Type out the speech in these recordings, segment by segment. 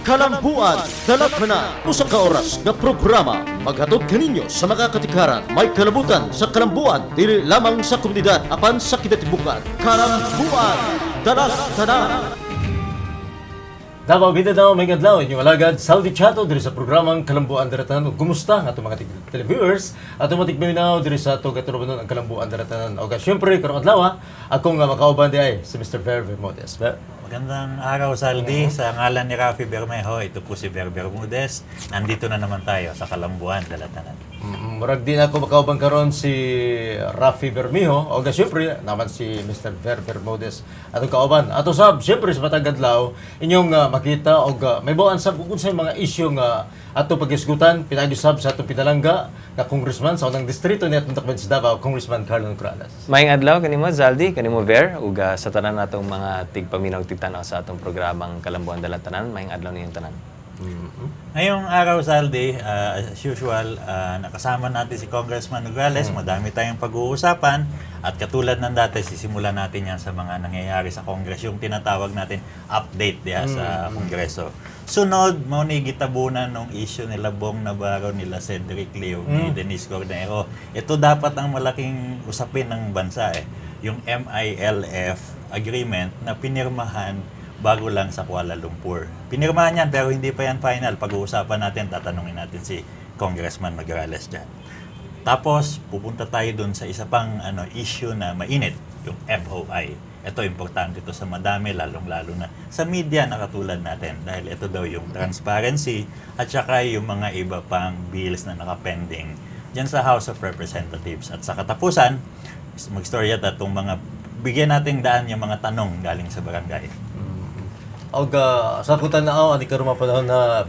Kalambuan, Dalakana, usa ka oras nga programa maghatod kaninyo sa mga katikaran may kalabutan sa kalambuan dili lamang sa komunidad apan sa kidatibukan. Kalambuan, Dalakana. Davao Mindanao, may adlaw inyong alagad Saldi Chato diri sa programang Kalambuan Daratanan. Kumusta nga itong mga televiewers at mga tigminaw diri sa itong katurubanon ang Kalambuan Daratanan. O syempre, karong adlaw akong makauban di ay si Mr. Ver Bermudez. Magandang araw, Saldi. Sa ngalan ni Rafi Bermejo, ito po si Ver Bermudez. Nandito na naman tayo sa Kalambuan, Dalatanan. Murag din ako makauban karon si Rafi Bermejo. O syempre, naman si Mr. Ver Bermudez. Atong kauban. Ato sab, syempre sa matang adlaw, inyong makita o may buwan sab kung sa mga isyu nga ato pag-isgutan, pinag-usab sa atong pinalangga na congressman sa unang distrito ni atong Takban sa Davao, Congressman Carlo Nograles. Maayong adlaw kanimo Zaldi, kanimo Ver, ug sa tanan natong mga tigpaminaw tigtanaw sa atong programang Kalambuan Dalatanan, maayong adlaw ninyong tanan. Ngayong araw, Saldi, as usual, nakasama natin si Congressman Nograles. Madami tayong pag-uusapan. At katulad ng dati, sisimulan natin yan sa mga nangyayari sa Congress. Yung tinatawag natin update diya sa Kongreso. Sunod, mauni gitabunan ng issue nila Bong Navarro, nila Cedric Leo, ni Denise Cordero. Ito dapat ang malaking usapin ng bansa. Yung MILF agreement na pinirmahan bago lang sa Kuala Lumpur. Pinirmahan yan pero hindi pa yan final. Pag-uusapan natin, tatanungin natin si Congressman Nograles dyan. Tapos, pupunta tayo dun sa isa pang issue na mainit, yung FOI. Ito, importante ito sa madami, lalong-lalo na sa media na katulad natin. Dahil ito daw yung transparency at saka yung mga iba pang bills na nakapending dyan sa House of Representatives. At sa katapusan, mag-storya itong mga bigyan natin daan yung mga tanong galing sa barangay. Og sa kutan na ani karon mapanahon na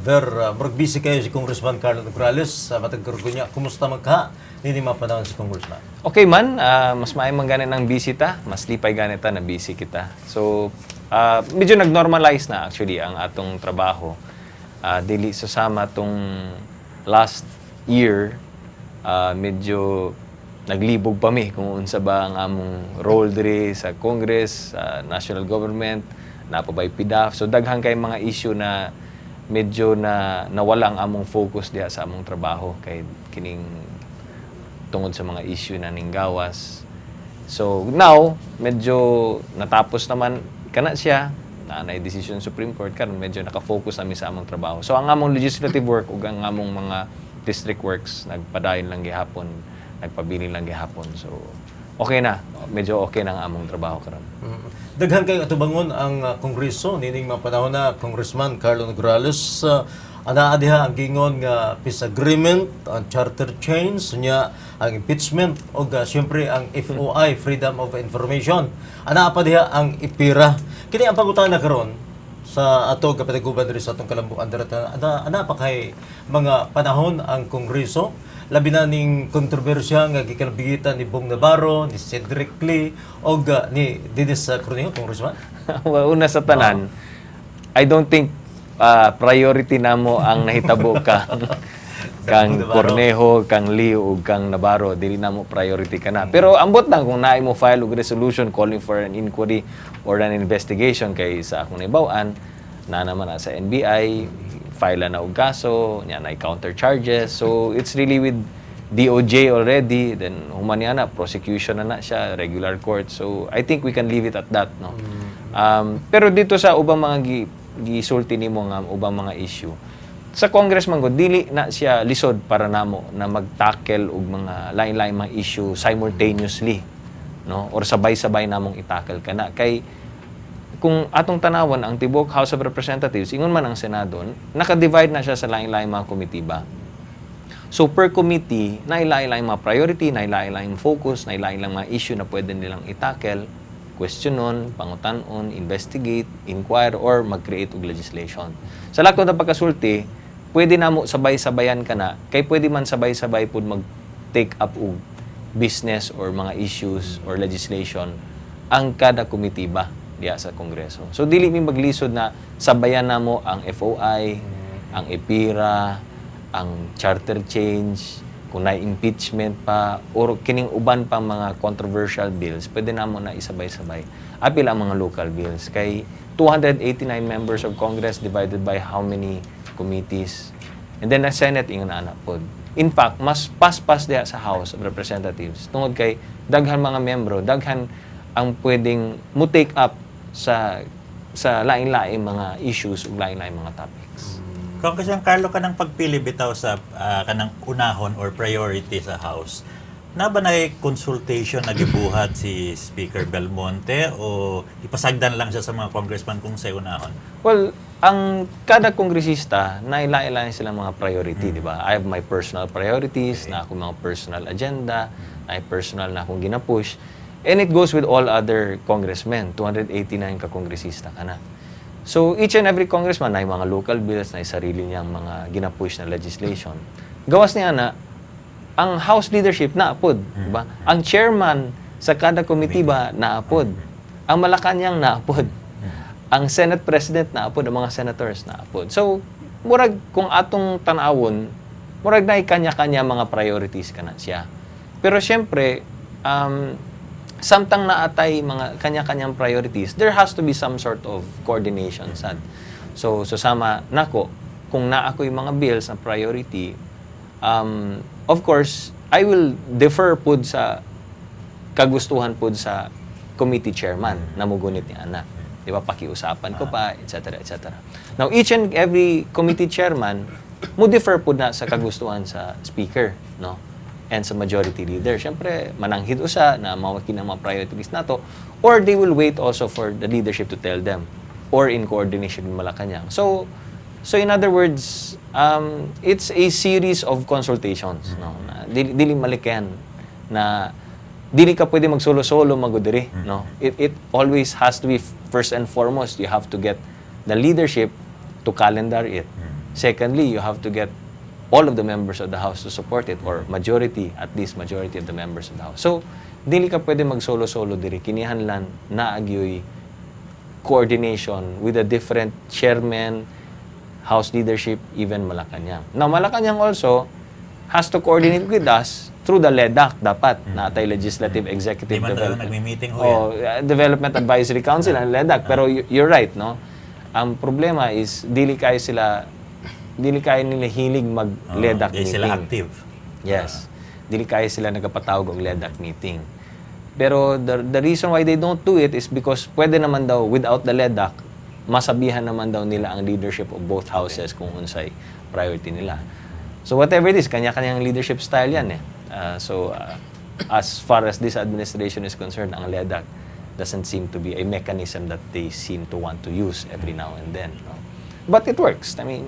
murag busy kayo si Congressman Carlo Nograles sa matag niya. Kumusta man ka? Nini mapanahon si Congressman. Okay man, mas maay man gani ng busy ta, mas lipay gani ta na busy kita. So, medyo nag-normalize na actually ang atong trabaho. Dili susama tong last year, medyo naglibog pa mi kung unsa ba ang among role diri sa Congress, national government, napabay PDAF. So daghang kay mga issue na medyo na nawala ang among focus diha sa among trabaho kay kining tungod sa mga issue na ning gawas. So now medyo natapos naman kana siya na decision Supreme Court karon medyo naka-focus kami sa among trabaho. So ang among legislative work ug ang among mga district works nagpadayon lang gihapon, nagpabilin lang gihapon. So okay na, medyo okay na ang among trabaho karon. Daghan kay atubangon ang Kongreso nining mga panahon na Congressman Carlo Nograles. Anaa diha ang gingon nga peace agreement, ang charter change, nya ang impeachment o siyempre ang FOI, Freedom of Information. Anaa pa diha ang IPIRA. Kini ang pangutana karon sa ato kapatiguban diri sa atong Kalambuan Daratanan. Ana pa kay mga panahon ang Kongreso labi na ning kontrobersya nga gikalabigitan ni Bong Navarro, ni Cedric Lee o ni Denise Cordero, Congressman. Una sa tanan, I don't think priority namo ang nahitabo kang Cornejo, kang Lee ug kang Navarro, dili namo priority kana. Pero ambot lang kung naay mo file og resolution calling for an inquiry or an investigation kay sa akong naibaw-an na naman sa NBI file na og kaso, nya na counter charges. So it's really with DOJ already, then human na prosecution na siya, regular court. So I think we can leave it at that, no. Pero dito sa ubang mga gisulti nimo nga ubang mga issue. Sa congressman ko dili na siya lisod para namo na mag-tackle og mga lain-lain mga issue simultaneously, no, or sabay-sabay namong i-tackle kana kay kung atong tanawan ang tibok House of Representatives, ingon man ang Senado, naka-divide na siya sa lain-lain mga komitiba. So per committee, nailain-lain mga priority, nailain-lain focus, nailain-lain mga issue na pwede nilang i-tackle, questionon, pangutanon, investigate, inquire, or mag-create og legislation. Sa lakon na pagkasulti, pwede na mo sabay-sabayan ka na, kay pwede man sabay-sabay po mag-take up og business or mga issues or legislation ang kada komitiba diya sa Kongreso. So dili mi maglisod na sabayan namo ang FOI, ang IPIRA, ang charter change, kung na-impeachment pa, or kining uban pa mga controversial bills, pwede na mo na isabay-sabay. Apil ang mga local bills. Kay 289 members of Congress divided by how many committees. And then the Senate, ingon na pod. In fact, mas pas-pas diha sa House of Representatives. Tungod kay daghan mga membro, daghan ang pwedeng mo take up sa lain-laing mga issues ug lain-laing mga topics. Congressman Carlo, kanang pagpili bitaw sa kanang unahon or priority sa House, na ba na consultation na gibuhat si Speaker Belmonte o ipasagdan lang siya sa mga congressman kung sa unahon? Well, ang kada kongresista, naila-ilain silang mga priority, di ba? I have my personal priorities, na akong mga personal agenda, na personal na akong ginapush. And it goes with all other congressmen, 289 ka kongresista ka na. So, each and every congressman, na mga local bills, na sarili niyang mga ginapush na legislation. Gawas niya na, ang House leadership naapod, ba? Ang chairman sa kada committee ba naapod? Ang Malacanang naapod. Ang Senate President naapod, ang mga senators naapod. So, murag kung atong tanawon, murag na kanya-kanya mga priorities kana siya. Pero syempre, samtang naatay mga kanya-kanyang priorities, there has to be some sort of coordination sad. So sama nako kung naa ko yung mga bills na priority, of course, I will defer pud sa kagustuhan pud sa committee chairman na mugunit ni ana. Di ba, pakiusapan ko pa, etc., etc. Now, each and every committee chairman mo defer pud na sa kagustuhan sa speaker, no? And sa majority leader. Siyempre, mananghid usa na mawakin ang mga priorities nato, or they will wait also for the leadership to tell them, or in coordination with Malacanang. So in other words, it's a series of consultations, no? Na dili malikan na dili ka pwede mag-solo-solo magudiri, no? It always has to be first and foremost, you have to get the leadership to calendar it. Secondly, you have to get all of the members of the House to support it, or majority, at least majority of the members of the House. So, dili ka pwede mag-solo-solo diri. Kinihanlan na agyoy coordination with the different chairmen, House leadership, even Malacanang. Now, Malacanang also has to coordinate with us through the LEDAC, dapat, na atay Legislative Executive Di man daw Development. nagmi-meeting ho Development Advisory Council, ang LEDAC. Pero you're right, no? Ang problema is, dili kayo nila hilig mag-LEDAC Di meeting. sila active. Yes. Dili kaya sila nagpatawag og LEDAC meeting. Pero the reason why they don't do it is because pwede naman daw, without the LEDAC, masabihan naman daw nila ang leadership of both houses kung unsay priority nila. So whatever it is, kanya-kanyang leadership style yan eh. As far as this administration is concerned, ang LEDAC doesn't seem to be a mechanism that they seem to want to use every now and then. No? But it works. I mean,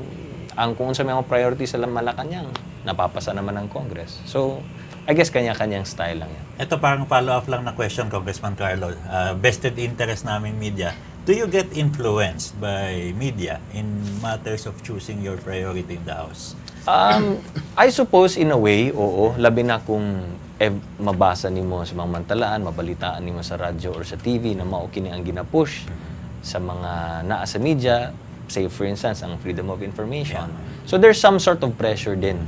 ang kung sa mga priority sa Malacanang, napapasa naman ng Congress. So, I guess kanya-kanyang style lang yan. Ito parang follow-up lang na question, Congressman Carlo. Vested interest namin media. Do you get influenced by media in matters of choosing your priority in the House? I suppose in a way, oo. Labi na kung mabasa nimo sa mga mantalaan, mabalitaan nimo sa radyo or sa TV na mao kini ang ginapush sa mga naa sa media, say for instance, ang freedom of information. So there's some sort of pressure din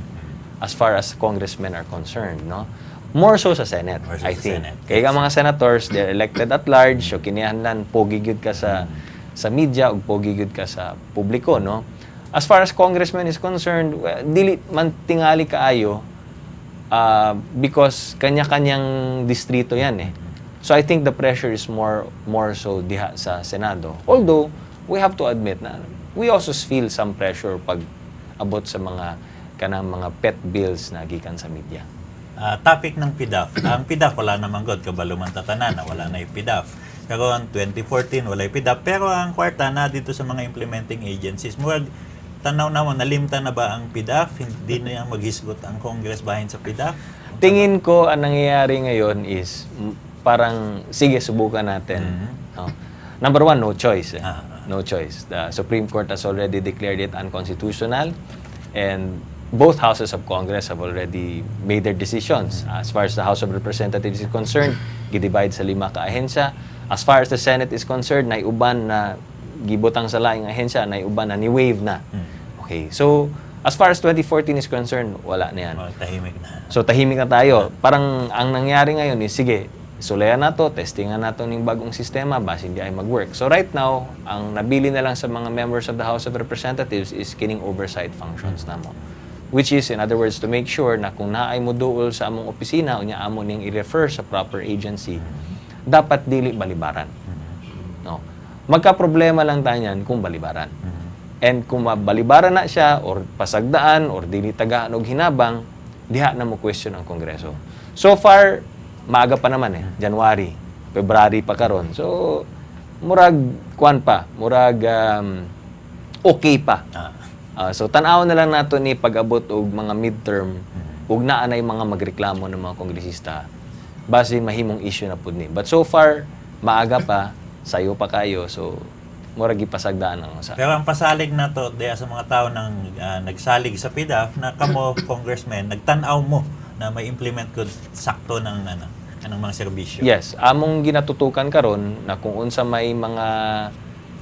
as far as congressmen are concerned, no? More so sa Senate, More so I sa think. Senate. Kaya nga mga senators, they're elected at large, so kiniahanglan pogi gyud ka sa media ug pogi gyud ka sa publiko, no? As far as congressman is concerned, well, dili man tingali kaayo because kanya-kanyang distrito yan eh. So I think the pressure is more so diha sa Senado. Although we have to admit na we also feel some pressure pag abot sa mga kanang mga pet bills na gikan sa media. Topic ng PDAF. Ang PDAF wala namang god kabalo man tatanan na wala na PDAF. Karon 2014 wala PDAF, pero ang kwarta na dito sa mga implementing agencies. Murag tanaw na mo nalimtan na ba ang PDAF? Hindi na yang maghisgot ang Congress bahin sa PDAF? Tingin ko ang nangyayari ngayon is parang sige subukan natin. No? Number one, no choice. No choice. The Supreme Court has already declared it unconstitutional, and both houses of Congress have already made their decisions. As far as the House of Representatives is concerned, gidivide sa 5 ka ahensya. As far as the Senate is concerned, naiuban na gibutang sa laing ahensya, naiuban na ni-waive na. Okay, so As far as 2014 is concerned, wala na yan. Tahimik na. So tahimik na tayo. Parang ang nangyari ngayon is, sige, sulayan na to, testingan na to ng bagong sistema, base hindi ay mag-work. So right now, ang nabili na lang sa mga members of the House of Representatives is kining oversight functions na mo. Which is, in other words, to make sure na kung naay mo duol sa among opisina, unya amo ning i-refer sa proper agency, dapat dili balibaran. No. Magka-problema lang tayo yan kung balibaran. And kung balibaran na siya, or pasagdaan, or dili tagaan og hinabang, diha na mo question ang Kongreso. So far, maaga pa naman January, February pa karon. So, murag, murag okay pa. So, tanaw na lang nato ni pag-abot og mga midterm, ug naa nay mga magreklamo ng mga kongresista, base mahimong issue na pud ni. But so far, maaga pa, sayo pa kayo, so, murag ipasagdaan ang usa. Pero ang pasalig na to, diya sa mga tao nang nagsalig sa PDAF, na kamo, congressman, nagtanaw mo na may implement ko sakto ng mga serbisyo. Yes, among ginatutukan karon na kung unsa may mga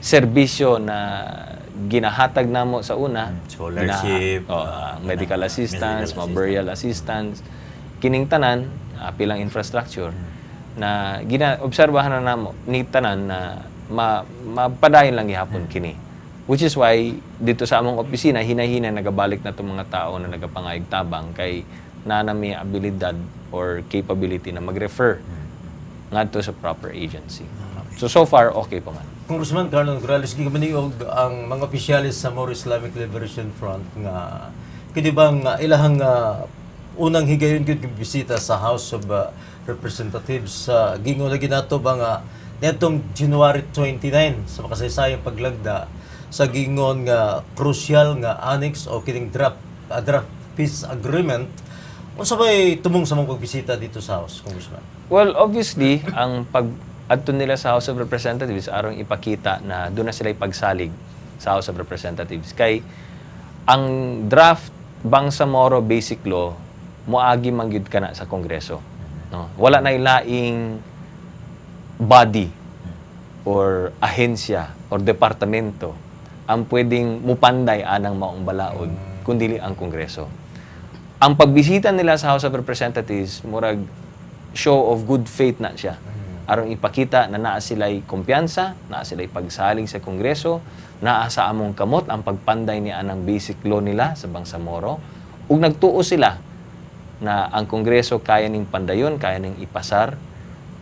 serbisyo na ginahatag namo sa una, scholarship, medical assistance, burial assistance, kining tanan, pilang infrastructure na gina-obserbahan na namo ni tanan na mapadayon lang gihapon kini. Which is why dito sa among opisina hinay-hinay nagabalik na tong mga tao na nagapangayag tabang kay nanami abilidad or capability na mag-refer ngadto sa proper agency. So far okay pa man. Congressman Carlo Nograles, gigmaniog ang mga opisyalis sa More Islamic Liberation Front nga kini bang ilahang unang higayon gyud bisita sa House of Representatives sa gingon lagi nato ba nga netong January 29 sa makasaysayang paglagda sa gingon nga crucial nga annex o kining draft peace agreement unsa bay tumong sa mga pagbisita dito sa House, Congressman? Well, obviously, ang pag-adto nila sa House of Representatives aron ipakita na doon na sila ipagsalig sa House of Representatives. Kay ang draft Bangsamoro Basic Law moagi mangyud kana sa Kongreso. No? Wala na ilaing body or ahensya or departamento ang pwedeng mupanday anang maong balaod kundi ang Kongreso. Ang pagbisita nila sa House of Representatives murag show of good faith na siya. Aron ipakita na naa sila'y kumpiyansa, naa sila'y pagsalig sa Kongreso, naa sa among kamot ang pagpanday ni anang basic law nila sa Bangsamoro, ug nagtuo sila na ang Kongreso kaya ning pandayon, kaya ning ipasar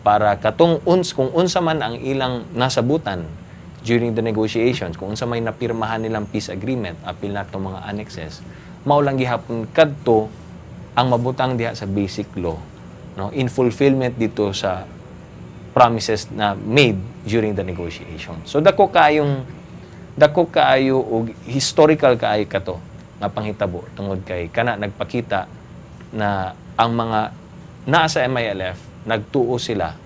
para katong kung unsa man ang ilang nasabutan during the negotiations, kung unsa may napirmahan nilang peace agreement, apil na itong mga annexes, maulang gihapon kadto ang mabutang diha sa basic law, no, in fulfillment dito sa promises na made during the negotiation. So dako kaayo og historical kaayo kato nga panghitabo tungod kay kana nagpakita na ang mga naa sa MILF nagtuo sila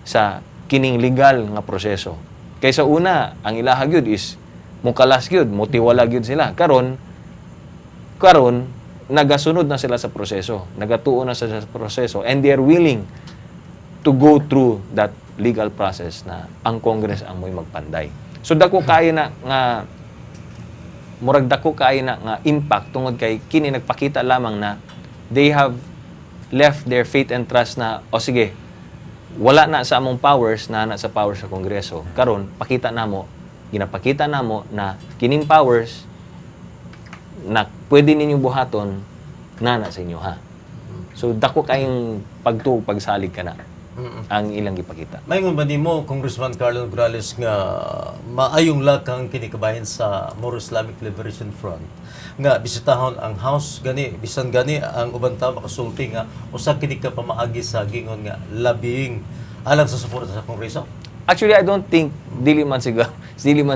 sa kining legal nga proseso. Kaysa una, ang ilaha gyud is mukalas gyud, motiwala gyud sila. Karon nagasunod na sila sa proseso, nagatuo na sila sa proseso, and they are willing to go through that legal process na ang Congress ang mo'y magpanday. So dako kaayo na nga murag dako kaayo na nga impact tungod kay kini nagpakita lamang na they have left their faith and trust na sige, wala na sa among powers na sa powers sa Kongreso. Karon ginapakita namo na kining powers na pwede ninyong buhaton na sa inyo ha. So dako kayong pagsalig ka na ang ilang gipakita. Mayngon ba nimo, Congressman Carlo Nograles, nga maayong lakang kinikabahin sa More Islamic Liberation Front nga bisitahon ang House gani bisan gani ang uban tawo makasulti nga usa kini ka pamaagi sa gingon nga labing alang sa suporta sa Kongreso? Actually, I don't think dili man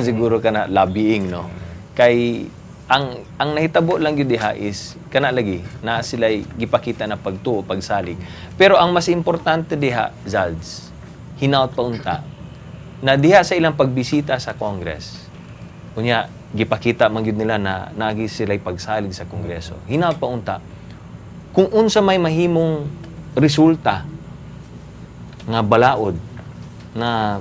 siguro kana lobbying, no. Kay ang nahitabo lang gyud diha is kana lagi na sila gipakita na pagtuo pagsalig. Pero ang mas importante diha, Zalds, hinaut pa unta na diha sa ilang pagbisita sa Congress. Unya gipakita man gyud nila na nagi sila pagsalig sa Kongreso. Hinaut pa unta kung unsa may mahimong resulta nga balaod na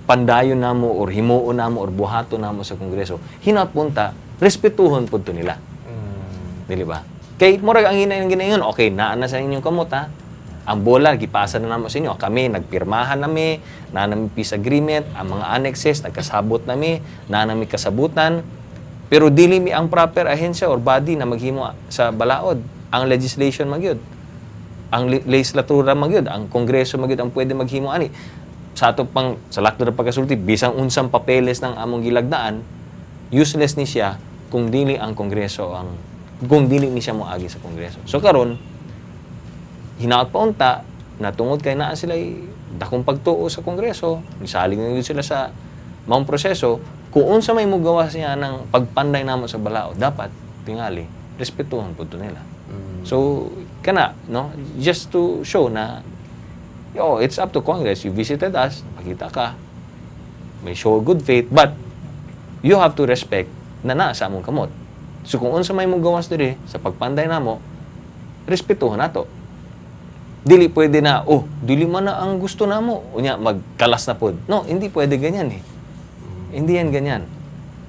pandayon namo or himuon namo or buhaton namo sa Kongreso, hinaut punta respetuhon pud to nila. Dili ba? Kay murag ang hinay ng ginayon, okay, naa na sa inyong kamot ha. Ang bola gipasa na namo sa inyo. Kami nagpirmahan nami, na nami peace agreement, ang mga annexes nagkasabot nami, na nami kasabutan. Pero dili mi ang proper ahensya or body na maghimo sa balaod. Ang legislation magyud. Ang legislatura magyud, ang kongreso magyud ang pwede maghimo ani. Sa ato pang sa lakto na pagkasulti, bisang unsang papeles ng among gilagdaan, useless ni siya kung dili ang kongreso kung dili ni siya moagi sa kongreso. So karon hinaot pa unta na tungod kay naa sila dakong pagtuo sa kongreso, misaling na sila sa maong proseso, kung unsa may mugawa siya ng pagpanday namo sa balao, dapat tingali respetuhan pud nila. So kana no, just to show na it's up to Congress. You visited us, makita ka, may show good faith, but you have to respect na naa sa among kamot. So kung unsa may mugawas diri sa pagpanday namo, respetuhan nato. Dili pwede na, dili man na ang gusto namo, unya magkalas na pod. No, hindi pwede ganyan eh. Hindi yan ganyan.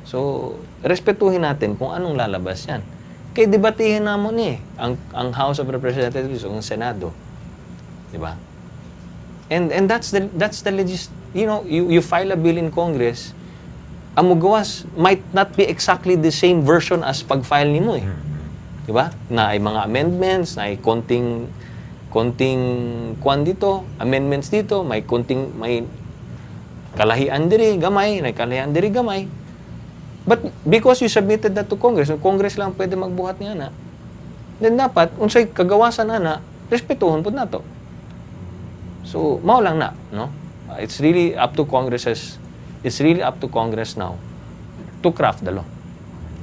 So, respetuhin natin kung anong lalabas yan. Kaya debatihin namo ni ang House of Representatives o ang Senado. Di ba? And that's the you file a bill in Congress, ang mugawas might not be exactly the same version as pag-file nimo eh. Di ba? Na ay mga amendments, na ay konting kwan dito, amendments dito, may kalahian diri gamay, may kalahian diri gamay. But because you submitted that to Congress, yung Congress lang pwede magbuhat niya na, then dapat, unsay kagawasan na, respetuhon po na to. So, mao lang na, no? It's really up to Congress now to craft the law.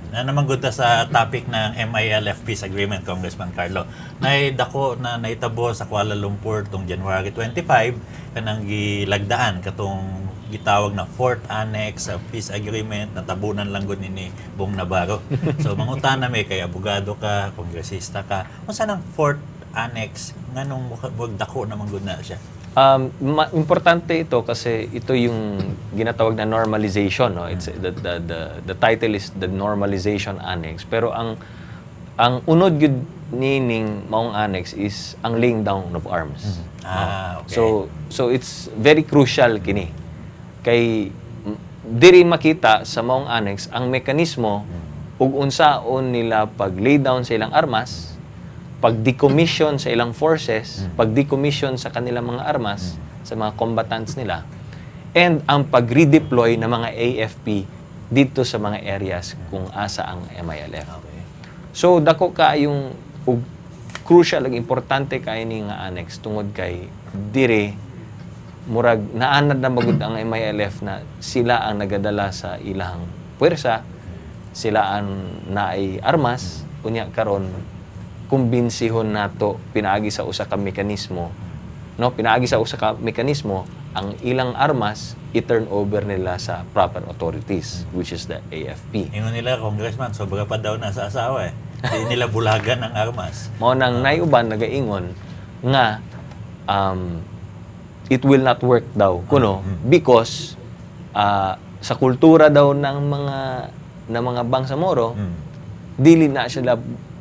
Na naman gud sa topic ng MILF Peace Agreement, Congressman Carlo. Naidako na naitabo sa Kuala Lumpur tong January 25 kanang gilagdaan katong gitawag na Fourth Annex sa Peace Agreement na tabunan lang gud ni Bong Navarro. So mangutan na may kay abogado ka, kongresista ka. Unsa nang Fourth Annex nganong dako naman gud na siya? Importante ito kasi ito yung ginatawag na normalization, no? It's the title is the Normalization Annex. Pero ang unod gyud nining maong annex is ang laying down of arms. Okay. So it's very crucial kini. Kay diri makita sa maong annex ang mekanismo ug unsaon nila pag lay down sa ilang armas, pag-decommission sa ilang forces, pag-decommission sa kanilang mga armas, sa mga combatants nila, and ang pag-redeploy ng mga AFP dito sa mga areas kung asa ang MILF. Okay. So, dako ka yung crucial, importante kayo ni nga annex tungod kay dire, murag naanad na magud ang MILF na sila ang nagadala sa ilang puwersa, sila ang naay armas, unya karon kumbinsihon nato pinaagi sa usa ka mekanismo, no, pinaagi sa usa ka mekanismo ang ilang armas i-turn over nila sa proper authorities, which is the AFP. Ingon nila, Congressman, sobra pa daw na sa asawa eh. Hindi nila bulagan ang armas. Mao nang naiuban nagaingon nga it will not work daw kuno because sa kultura daw ng mga bangsamoro, dili na sila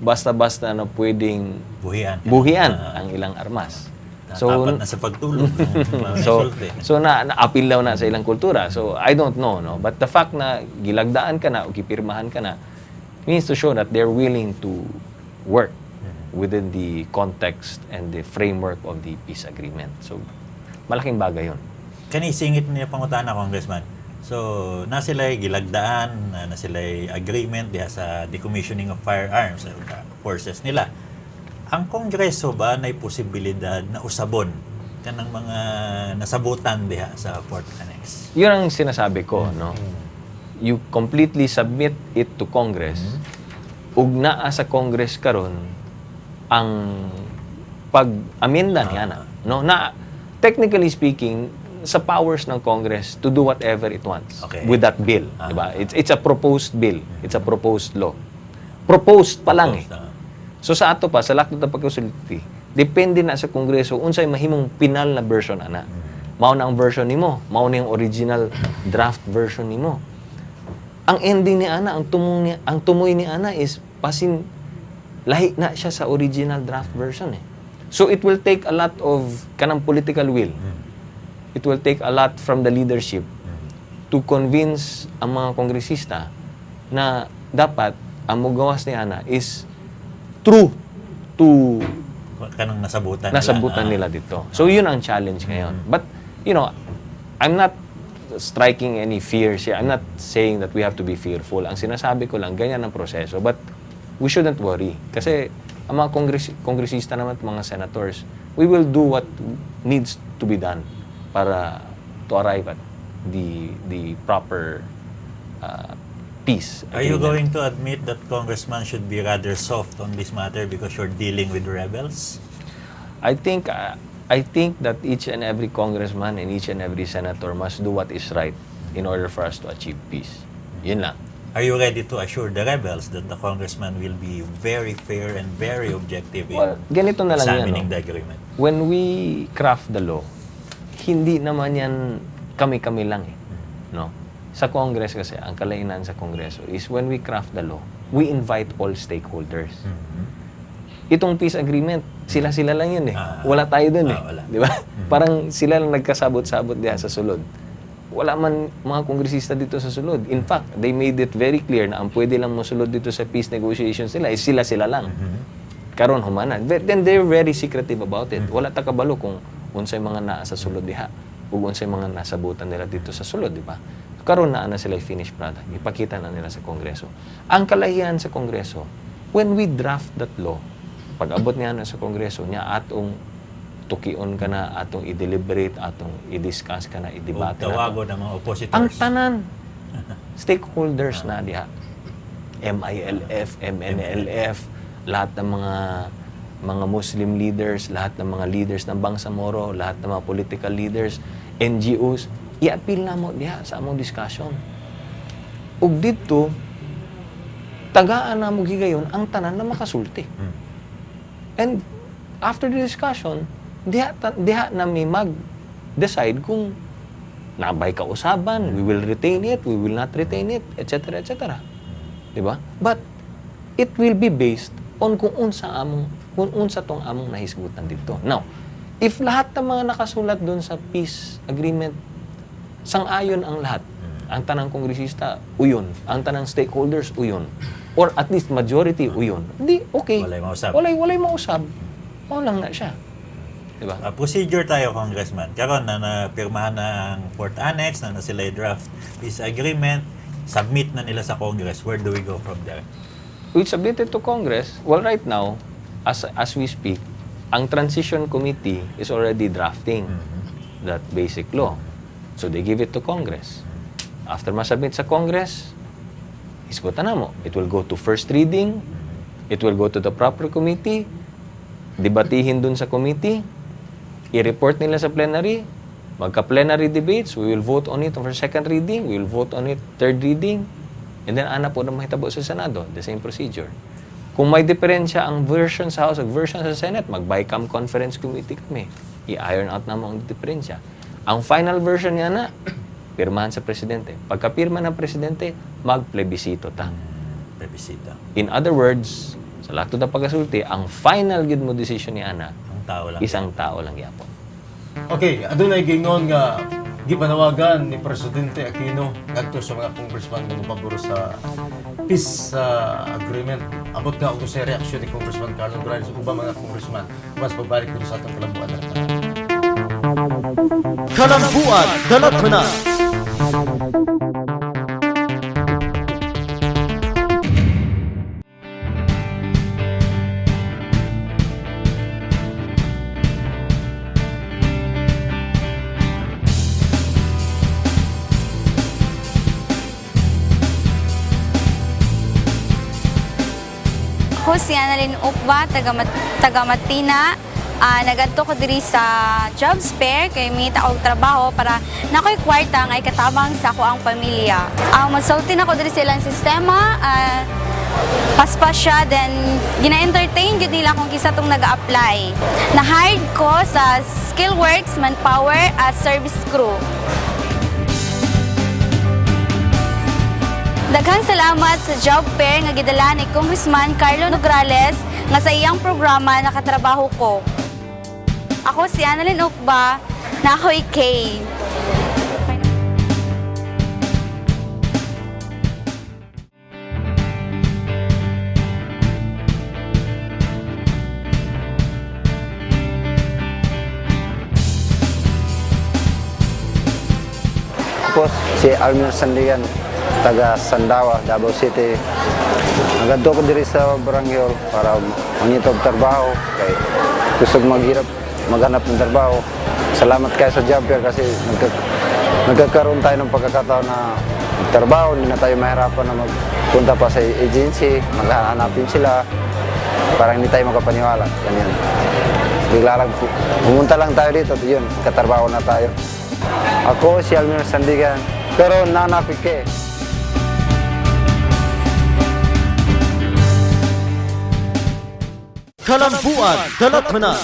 basta-basta na pwedeng buhian ang ilang armas. So, dapat na sa pagtulog. so na-appeal daw na sa ilang kultura. So, I don't know, no? But the fact na gilagdaan ka na o gipirmahan ka na means to show that they're willing to work within the context and the framework of the peace agreement. So, malaking bagay yun. Kanisingit niya pangutana, Congressman. So, na sila'y gilagdaan, na sila'y agreement diha sa decommissioning of firearms forces nila. Ang Kongreso ba na posibilidad na usabon kanang mga nasabutan diha sa Fourth Annex? Yun ang sinasabi ko, no? You completely submit it to Congress. Ug naa sa Congress karon ang pag-amenda niya no? Na technically speaking, sa powers ng Congress to do whatever it wants with that bill, di ba? It's a proposed bill. It's a proposed law. Proposed pa lang eh. So sa ato pa, sa lakto ng pagkasulti, depende na sa Kongreso unsay mahimong final na version ana. Mao na ang version nimo, mao na yung original draft version nimo. Ang ending ni ana, ang tumoy ni ana is lahi na siya sa original draft version eh. So it will take a lot of kanang political will. It will take a lot from the leadership to convince ang mga kongresista na dapat ang mugawas ni Ana is true to Kanang nasabutan nila dito. So yun ang challenge ngayon. But you know, I'm not striking any fears here. I'm not saying that we have to be fearful. Ang sinasabi ko lang, ganyan ang proseso. But we shouldn't worry. Kasi ang mga kongresista naman, mga senators, we will do what needs to be done para to arrive at the proper peace. Are you going to admit that Congressman should be rather soft on this matter because you're dealing with rebels? I think that each and every congressman and each and every senator must do what is right in order for us to achieve peace. Yun lang. Are you ready to assure the rebels that the congressman will be very fair and very objective in Well, ganito na lang yan. examining No? the agreement? When we craft the law, hindi naman yan kami-kami lang eh. No? Sa Congress kasi, ang kalainan sa Kongreso is when we craft the law, we invite all stakeholders. Itong peace agreement, sila-sila lang yun eh. Wala tayo dun eh. Wala. Di ba? Parang sila lang nagkasabot-sabot diha sa sulod. Wala man mga kongresista dito sa sulod. In fact, they made it very clear na ang pwede lang masulod dito sa peace negotiations nila is sila-sila lang. Karon humana. But then they're very secretive about it. Wala ta kabalo kung unsay mga naa sa sulod diha ug unsay mga nasabutan nila dito sa sulod, di ba? Karon naa na sila finished product. Ipakita na nila sa Kongreso. Ang kalahian sa Kongreso, when we draft that law, pag-abot niya na sa Kongreso, niya atong tukion ka na, atong i-deliberate, atong i-discuss ka na, O i-debate na. tawago ng mga oppositors. Ang tanan, stakeholders na diha. MILF, MNLF, lahat ng mga Muslim leaders, lahat ng mga leaders ng Bangsamoro, lahat ng mga political leaders, NGOs, i-appeal na mo diha sa among discussion. Ug dito, tagaan na mo gigayon ang tanan na makasulti. And after the discussion, diha na may mag-decide kung nabay kausaban, we will retain it, we will not retain it, etc. etc. Diba? But it will be based on kung unsa tong among nahisgutan dito. Now, if lahat ng mga nakasulat doon sa peace agreement sang-ayon ang lahat, ang tanang kongresista uyon, ang tanang stakeholders uyon, or at least majority uyon, di okay. Walay mausab. Walay mausab. O lang na siya. Diba? Procedure tayo, Congressman. Karon na napirmahan na ang fourth annex, na sila draft peace agreement, submit na nila sa Congress. Where do we go from there? We submitted to Congress. Well, right now, as we speak, ang transition committee is already drafting that basic law. So they give it to Congress. After masubmit sa Congress, isgutan na mo. It will go to first reading. It will go to the proper committee. Debatihin dun sa committee. I-report nila sa plenary. Magka-plenary debates. We will vote on it for second reading. We will vote on it third reading. And then, ana po na mahitabo sa Senado. The same procedure. Kung may diferensya ang version sa House at version sa Senate, mag-BICAM conference committee kami. I-iron out na mo ang diferensya. Ang final version niya na, pirmahan sa presidente. Pagka-pirma ng presidente, mag-plebisito ta. Plebiscito. In other words, sa lahat na pagkasulti, ang final good mo decision ni Ana, Ang tao lang. isang tao lang yapon. Okay, adunay gingon nga gipanawagan ni Presidente Aquino ngadto sa mga congressman nga pabor sa peace agreement. Abot nga og sa reaksyon ni Congressman Carlo Nograles ug ubang mga congressman. Mas pagbalik dito sa atong kalambuan na. Kalambuan dalat na. Ako si Annalyn Ukba, taga Matina. Nagadto ko diri sa jobs fair kay may taog trabaho para nakoy kwarta nga ikatabang sa ako ang pamilya. Magsulti na ko diri sa ilang sistema. Paspas siya, then gina-entertain gid nila kung kisa tong nag-a-apply. Na-hired ko sa Skillworks Manpower as service crew. Daghang salamat sa job fair nga gidala ni Congressman Carlo Nograles nga sa iyang programa nakatrabaho ko. Ako si Annalyn Ukba, na ako'y Kay. Tapos si Almer Sandigan, taga Sandawa, Davao City. Nagadto ko diri sa Barangay Hall para mangitob trabaho kay gusto ko maghanap ng trabaho. Salamat kayo sa job fair kasi nagkakaroon tayo ng pagkakataon na trabaho, hindi na tayo mahirapan na magpunta pa sa agency, maghahanapin sila, parang hindi tayo makapaniwala. Ganyan. Bigla lang, pumunta lang tayo dito, yun, katrabaho na tayo. Ako si Almer Sandigan, pero nanapik eh. Kalambuan, Dalatmanan.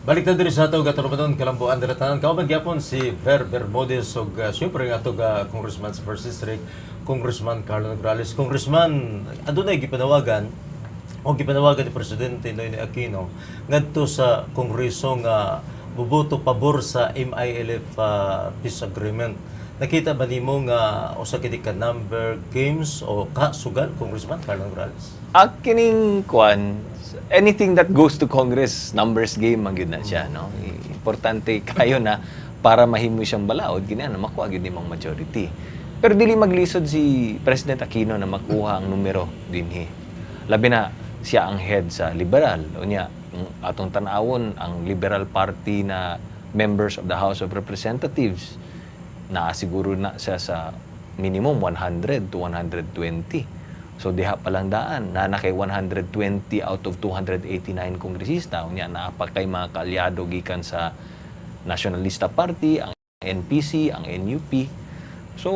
Balik na diri sa ato gatrabaton Kalambuan Dalatmanan. Kauban gyapon si Ver Bermudez ug syempre nga ato Congressman sa First District, Congressman Carlo Nograles. Congressman, adunay gipanawagan ni Presidente Noynoy Aquino ngadto sa Kongreso nga buboto pabor sa MILF peace agreement. Nakita ba nimo nga usa kini ka number games o kasugal, Congressman Carlo Nograles? Kining kwan, anything that goes to Congress, numbers game man gyud na siya, no? Importante kayo na para mahimo siyang balaod gina na makuha gyud nimong majority. Pero dili maglisod si President Aquino na makuha ang numero dinhi. Labi na siya ang head sa liberal. Unya atong tan-awon ang Liberal Party na members of the House of Representatives na siguro na siya sa minimum 100 to 120. So diha palang daan na kay 120 out of 289 kongresista unya naa pa kay mga kaalyado gikan sa Nationalista Party, ang NPC, ang NUP. So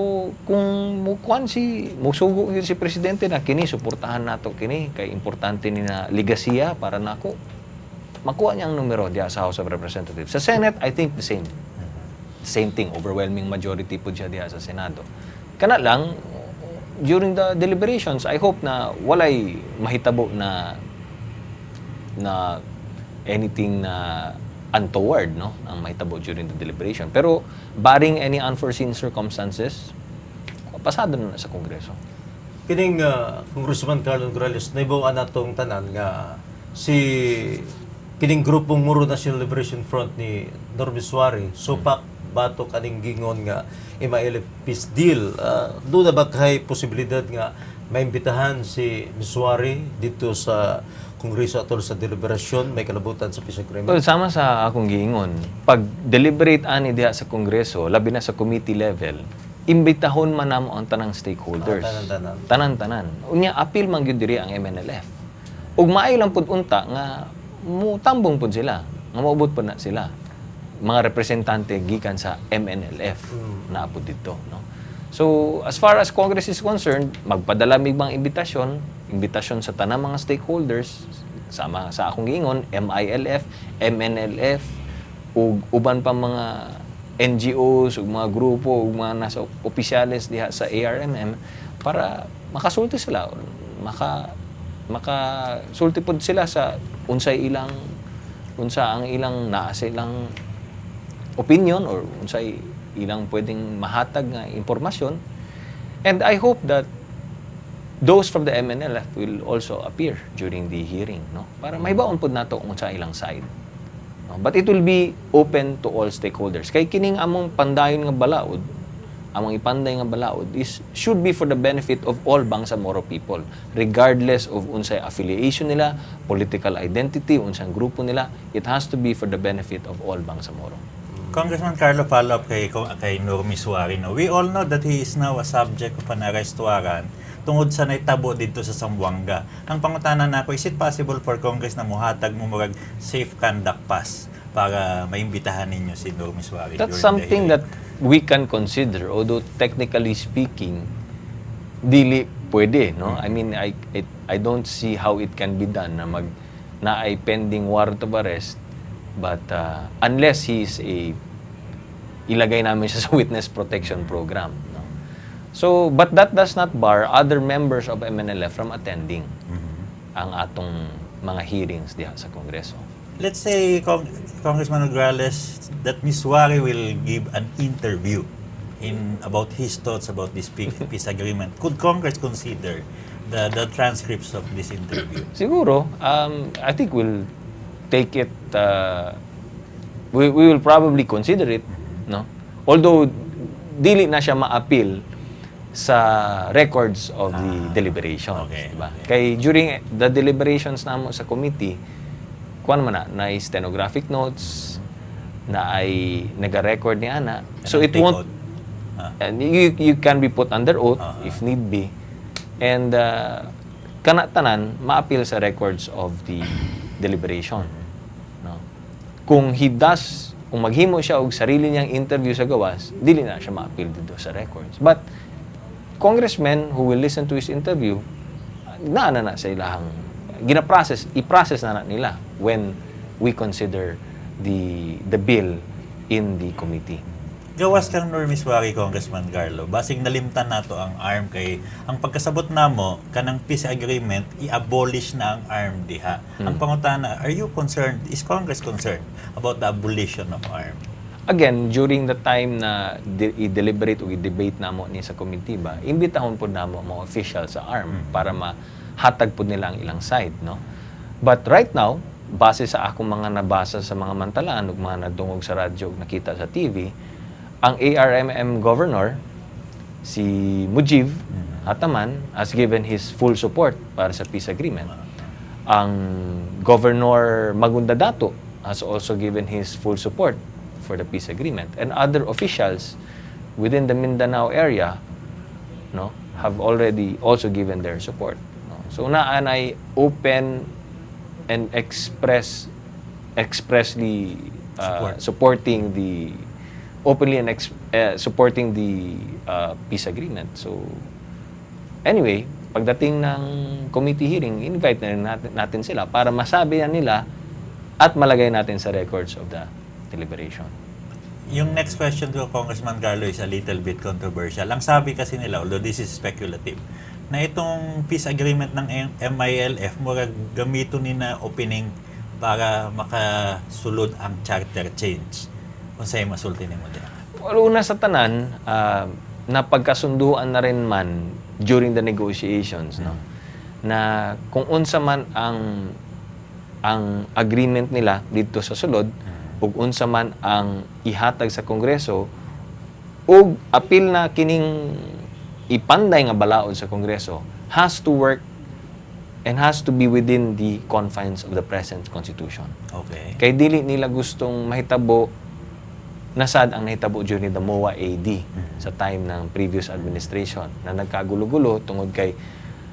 kung musugo si presidente na kini suportahan nato kini kay importante ni na ligasiya para nako makuha niya ang numero diha sa House of Representatives. Sa Senate, I think the same. Same thing, overwhelming majority po diha sa Senado. Kana lang during the deliberations, I hope na walay mahitabo na anything na untoward, no, ang mahitabo during the deliberation. Pero barring any unforeseen circumstances, pasado na sa Kongreso. Kining Congressman Carlo Nograles, naibawan natong tanan nga kining grupong Moro National Liberation Front ni Norby Suarez, supak bato kaning gingon nga MILF peace deal. Doon na ba kay posibilidad nga maimbitahan si Suarez dito sa Kongreso atol sa deliberasyon, may kalabutan sa peace agreement? Well, sama sa akong giingon, pag deliberate ani diha sa Kongreso, labi na sa committee level, imbitahon man namo ang tanang stakeholders. Tanan-tanan. Unya appeal man gyud diri ang MNLF. Ug maayo lang pud unta nga mutambong pud sila, nga moabot pud na sila. Mga representante gikan sa MNLF na apod dito, no? So, as far as Congress is concerned, magpadala mig mga imbitasyon sa tanang mga stakeholders, sama sa akong giingon, MILF, MNLF, ug uban pa mga NGOs, ug mga grupo, ug mga nasa opisyales diha sa ARMM para makasulti sila, makasulti pod sila sa unsa ang ilang naa sa ilang opinion or unsay ilang pwedeng mahatag nga impormasyon. And I hope that those from the MNLF will also appear during the hearing, no? Para mahibaon pud nato unsa ilang side. No? But it will be open to all stakeholders. Kay kining among pandayon nga balaod, among ipanday nga balaod should be for the benefit of all Bangsamoro people, regardless of unsay affiliation nila, political identity, unsang grupo nila. It has to be for the benefit of all Bangsamoro. Congressman Carlo, follow-up kay Normy Suarez. No? We all know that he is now a subject of an arrest warrant tungod sa naitabo dito sa Zamboanga. Ang pangutanan nako, is it possible for Congress na muhatag mo murag safe conduct pass para maimbitahan ninyo si Normy Suarez? That's something that we can consider, although technically speaking, dili pwede, no? I mean, I don't see how it can be done na ay pending warrant of arrest, but unless he's ilagay namin siya sa witness protection program, no? So, but that does not bar other members of MNLF from attending ang atong mga hearings diha sa Kongreso. Let's say, Congressman Nograles, that Ms. Wari will give an interview about his thoughts about this peace agreement. Could Congress consider the transcripts of this interview? Siguro, I think we'll take it, we will probably consider it, no? Although, dili na siya ma-appeal sa records of the deliberations. okay, Diba? okay. Kay during the deliberations namo sa committee, kuan man na ay stenographic notes, na ay naga-record ni ana. So it Take won't, out. and you can be put under oath if need be. And kana tanan ma-appeal sa records of the deliberation. No? Kung maghimo siya og sarili niyang interview sa gawas, dili na siya ma-appeal dito sa records. But congressmen who will listen to his interview, na sa ilahang i-process na nila when we consider the bill in the committee. Gawas kang Ms. Wari, Congressman Carlo. Basing nalimtan nato ang ARM kay ang pagkasabot namo kanang peace agreement i-abolish na ang ARM diha. Ang pangutana, are you concerned, is Congress concerned about the abolition of ARM? Again, during the time na i-deliberate o i-debate namo ni sa committee ba, imbitahon po namo mga official sa ARM para mahatag po nila ang ilang side, no? But right now, base sa akong mga nabasa sa mga mantalaan ug mga nadungog sa radyo ug nakita sa TV, ang ARMM governor si Mujib Hataman has given his full support para sa peace agreement. Ang Governor Magunda Dato has also given his full support for the peace agreement, and other officials within the Mindanao area, no, have already also given their support, no? So naan ay open and expressly supporting the openly and supporting the peace agreement. So anyway, pagdating ng committee hearing, invite na rin natin sila para masabi yan nila at malagay natin sa records of the deliberation. Yung next question to Congressman Carlo is a little bit controversial. Ang sabi kasi nila, although this is speculative, na itong peace agreement ng MILF mura gamito ni na opening para makasulod ang charter change. Kung sa'yo masulti ni mo din. Well, una sa tanan, napagkasunduan na rin man during the negotiations, no? Na kung unsa man ang agreement nila dito sa sulod, ug unsa man ang ihatag sa Kongreso, ug apil na kining ipanday nga balaod sa Kongreso, has to work and has to be within the confines of the present Constitution. Okay. Kay dili nila gustong mahitabo nasad ang nahitabo during the MOA AD sa time ng previous administration na nagkagulo-gulo tungod kay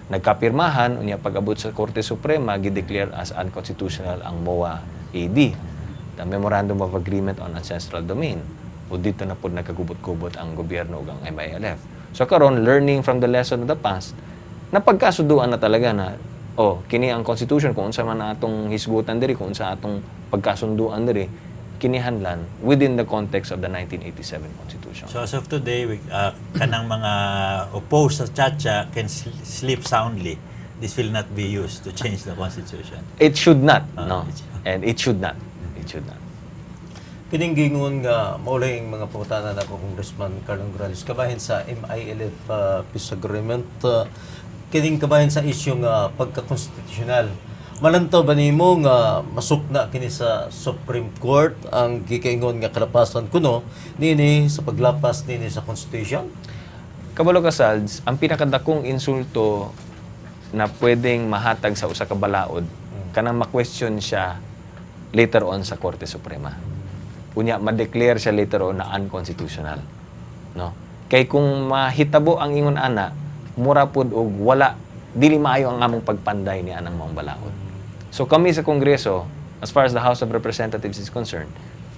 nagkapirmahan unya pag-abot sa Korte Suprema gi-declare as unconstitutional ang MOA AD, the Memorandum of Agreement on Ancestral Domain. O dito na po nagkagubot-gubot ang gobyerno ug ang MILF. So karon, learning from the lesson of the past, napagkasuduan na talaga na kini ang constitution kung unsa man atong hisgutan diri, kung unsa atong pagkasunduan diri, kinihanlan within the context of the 1987 Constitution. So as of today, kanang mga opposed sa Chacha can sleep soundly. This will not be used to change the Constitution. It should not, no? And it should not. It should not. Kining gingon nga maulay ang mga pangutana na ko Congressman Carlo Nograles kabahin sa MILF peace agreement, kining kabahin sa issue nga pagka-constitutional. Malantaw ba nimo nga masukna kini sa Supreme Court ang gikaingon nga kalapasan kuno nini sa paglapas nini sa Constitution? Kabalo ka, Salds, ang pinakadakong insulto na pwedeng mahatag sa usa ka balaod kanang ma-question siya later on sa Korte Suprema. Unya ma-declare siya later on na unconstitutional, no? Kay kung mahitabo ang ingon ana, mura pud og wala dili maayo ang among pagpanday ni anang maong balaod. So kami sa Kongreso, as far as the House of Representatives is concerned,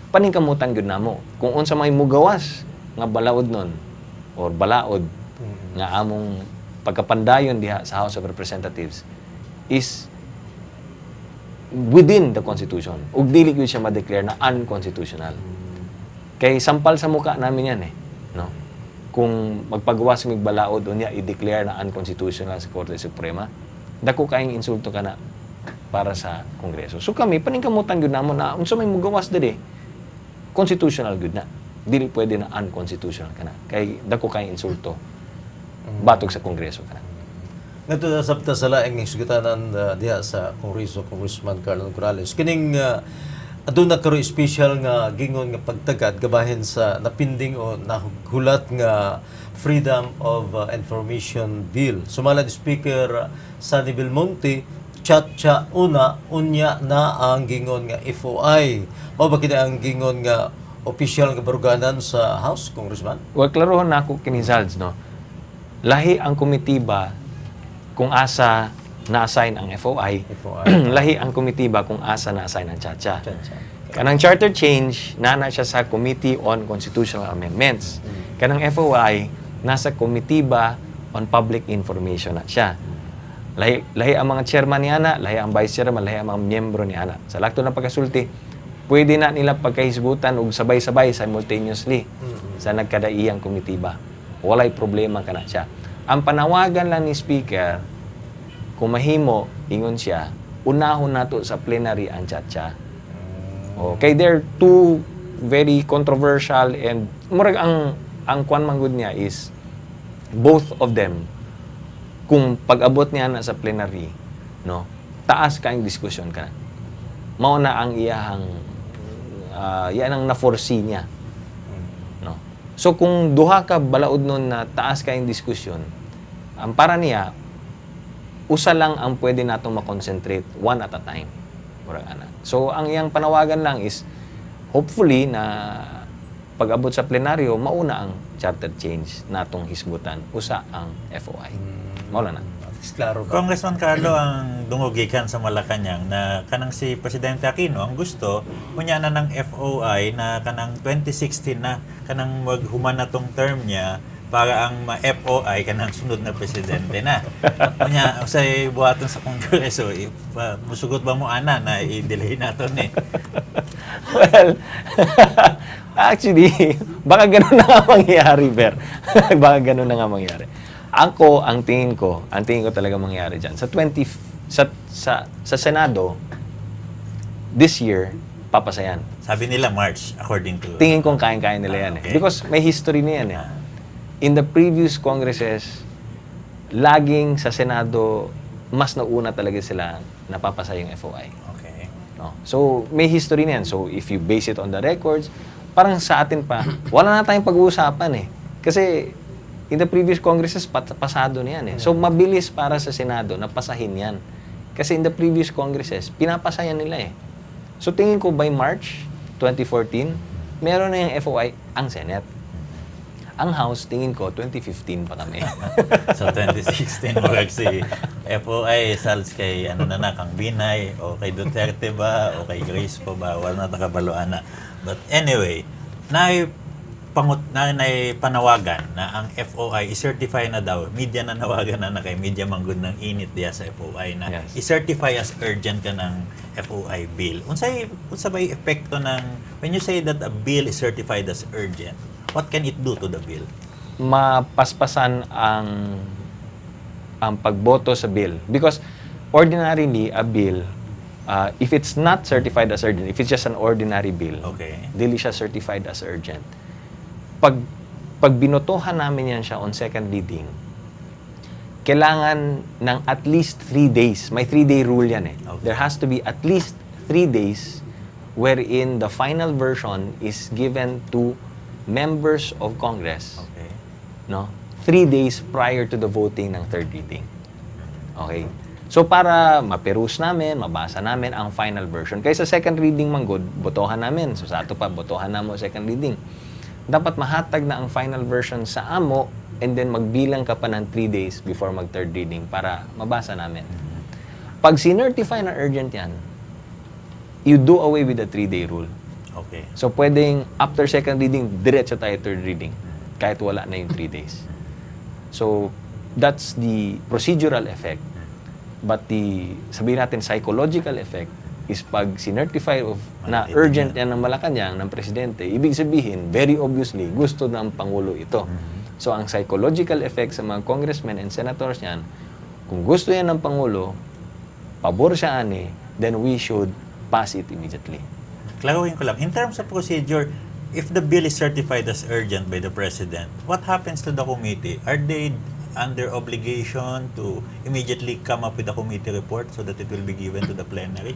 paningkamutan gyud namo kung unsa may mugawas nga balaod nun or balaod nga among pagkapandayon diha sa House of Representatives is within the Constitution. Ug dili gyud siya ma-declare na unconstitutional. Kay sampal sa muka namin yan no? Kung magpagawas mig balaod unya i-declare na unconstitutional sa Korte Suprema, dako kaayong insulto kana para sa Kongreso. So kami, paningkamutan gud namo na unsa may mugawas diri, constitutional gud na. Dili pwede na unconstitutional kana. Kay dako kay insulto. Batog sa Kongreso kana. Ngadto na sabta sa laing sugitanan diha sa Kongreso, Congressman Carlo Nograles. Kining aduna karoy special nga gingon nga pagtagad gabahin sa napinding o nahulat nga Freedom of Information Bill. Sumala ni Speaker Sunny Belmonte, chat-cha una unya na ang gingon nga FOI. Mao ba kini ang gingon nga official nga baruganan sa House, Congressman? Well, klarohon na ako kini Zalds, no? Lahi ang komitiba kung asa na-assign ang FOI. Lahi ang komitiba kung asa na-assign ang chat-cha. Kanang charter change, nana siya sa Committee on Constitutional Amendments. Kanang FOI, nasa komitiba on Public Information na siya. Lahi ang mga chairman ni ana, lahi ang vice chairman, lahi ang mga miyembro ni ana. Sa lakto ng pagkasulti, pwede na nila pagkahisgutan og sabay-sabay simultaneously sa nagkadaiyang komitiba. Walay problema kana siya. Ang panawagan lang ni Speaker, kung mahimo, ingon siya, unahon nato sa plenary ang chat-cha. Okay, there are two very controversial and murag ang kwan manggod niya is both of them kung pag-abot niya na sa plenary, no, taas kaayong diskusyon ka. Mao na ang iyahang yan ang na-foresee niya. No. So kung duha ka balaod nun na taas kaayong diskusyon, ang para niya usa lang ang pwede natong ma-concentrate one at a time. So ang iyang panawagan lang is hopefully na pag-abot sa plenaryo mauna ang charter change natong hisgutan usa ang FOI. Maula na. Klaro ba? Congressman Carlo ang dungugikan sa Malacanang na kanang si Presidente Aquino ang gusto kunya na ng FOI na kanang 2016 na kanang maghuman na tong term niya para ang ma-FOI kanang sunod na presidente na. Kunya sa buhaton sa Kongreso, musugot ba mo ana na i-delay naton eh. Well, actually, baka ganun na nga mangyari, Ber. Baka ganun na nga mangyari. Ako, ang tingin ko talaga mangyari dyan. Sa Senado, this year, papasayan. Sabi nila March, according to... Tingin kong kain-kain nila yan eh. Okay. Because may history na yan eh. In the previous Congresses, laging sa Senado, mas nauna talaga sila napapasa yung FOI. Okay. No? So, may history na yan. So, if you base it on the records, parang sa atin pa, wala na tayong pag-uusapan eh. Kasi, in the previous Congresses, pasado na yan eh. So, mabilis para sa Senado na pasahin yan. Kasi in the previous Congresses, pinapasayan nila eh. So, tingin ko by March 2014, meron na yung FOI ang Senate. Ang House, tingin ko, 2015 pa kami. So 2016, magag si FOI, sals kay ano na kang Binay, o kay Duterte ba, o kay Grace pa ba, wala na takabaluan na. But anyway, panawagan na ang FOI i-certify na daw, media na nawagan na kay media manggod ng init diya sa FOI na Yes. i-certify as urgent ka ng FOI bill. Unsa ba yung epekto ng, when you say that a bill is certified as urgent, what can it do to the bill? Mapaspasan ang pagboto sa bill. Because ordinarily, a bill, if it's not certified as urgent, if it's just an ordinary bill, Okay. dili siya certified as urgent. Pag binotohan namin yan siya on second reading, kailangan ng at least 3 days. May 3-day rule yan eh. Okay. There has to be at least 3 days wherein the final version is given to members of Congress, Okay. no? 3 days prior to the voting ng third reading. Okay? So para maperuse namin, mabasa namin ang final version. Kaysa second reading manggod, botohan namin. So sa ato pa, botohan na mo second reading. Dapat mahatag na ang final version sa amo and then magbilang ka pa ng 3 days before mag third reading para mabasa namin. Pag sinertify na urgent yan, you do away with the 3-day rule. Okay. So, pwedeng after second reading, diretso tayo third reading. Kahit wala na yung 3 days. So, that's the procedural effect. But the, sabihin natin, psychological effect is pag sinertify of na Malacanang. urgent yan ng Malacanang, ng Presidente, ibig sabihin, very obviously, gusto ng Pangulo ito. So, ang psychological effect sa mga congressmen and senators niyan, kung gusto yan ng Pangulo, pabor siya ani, then we should pass it immediately. Klaruhin ko lang, in terms of procedure, if the bill is certified as urgent by the President, what happens to the committee? Are they under obligation to immediately come up with a committee report so that it will be given to the plenary?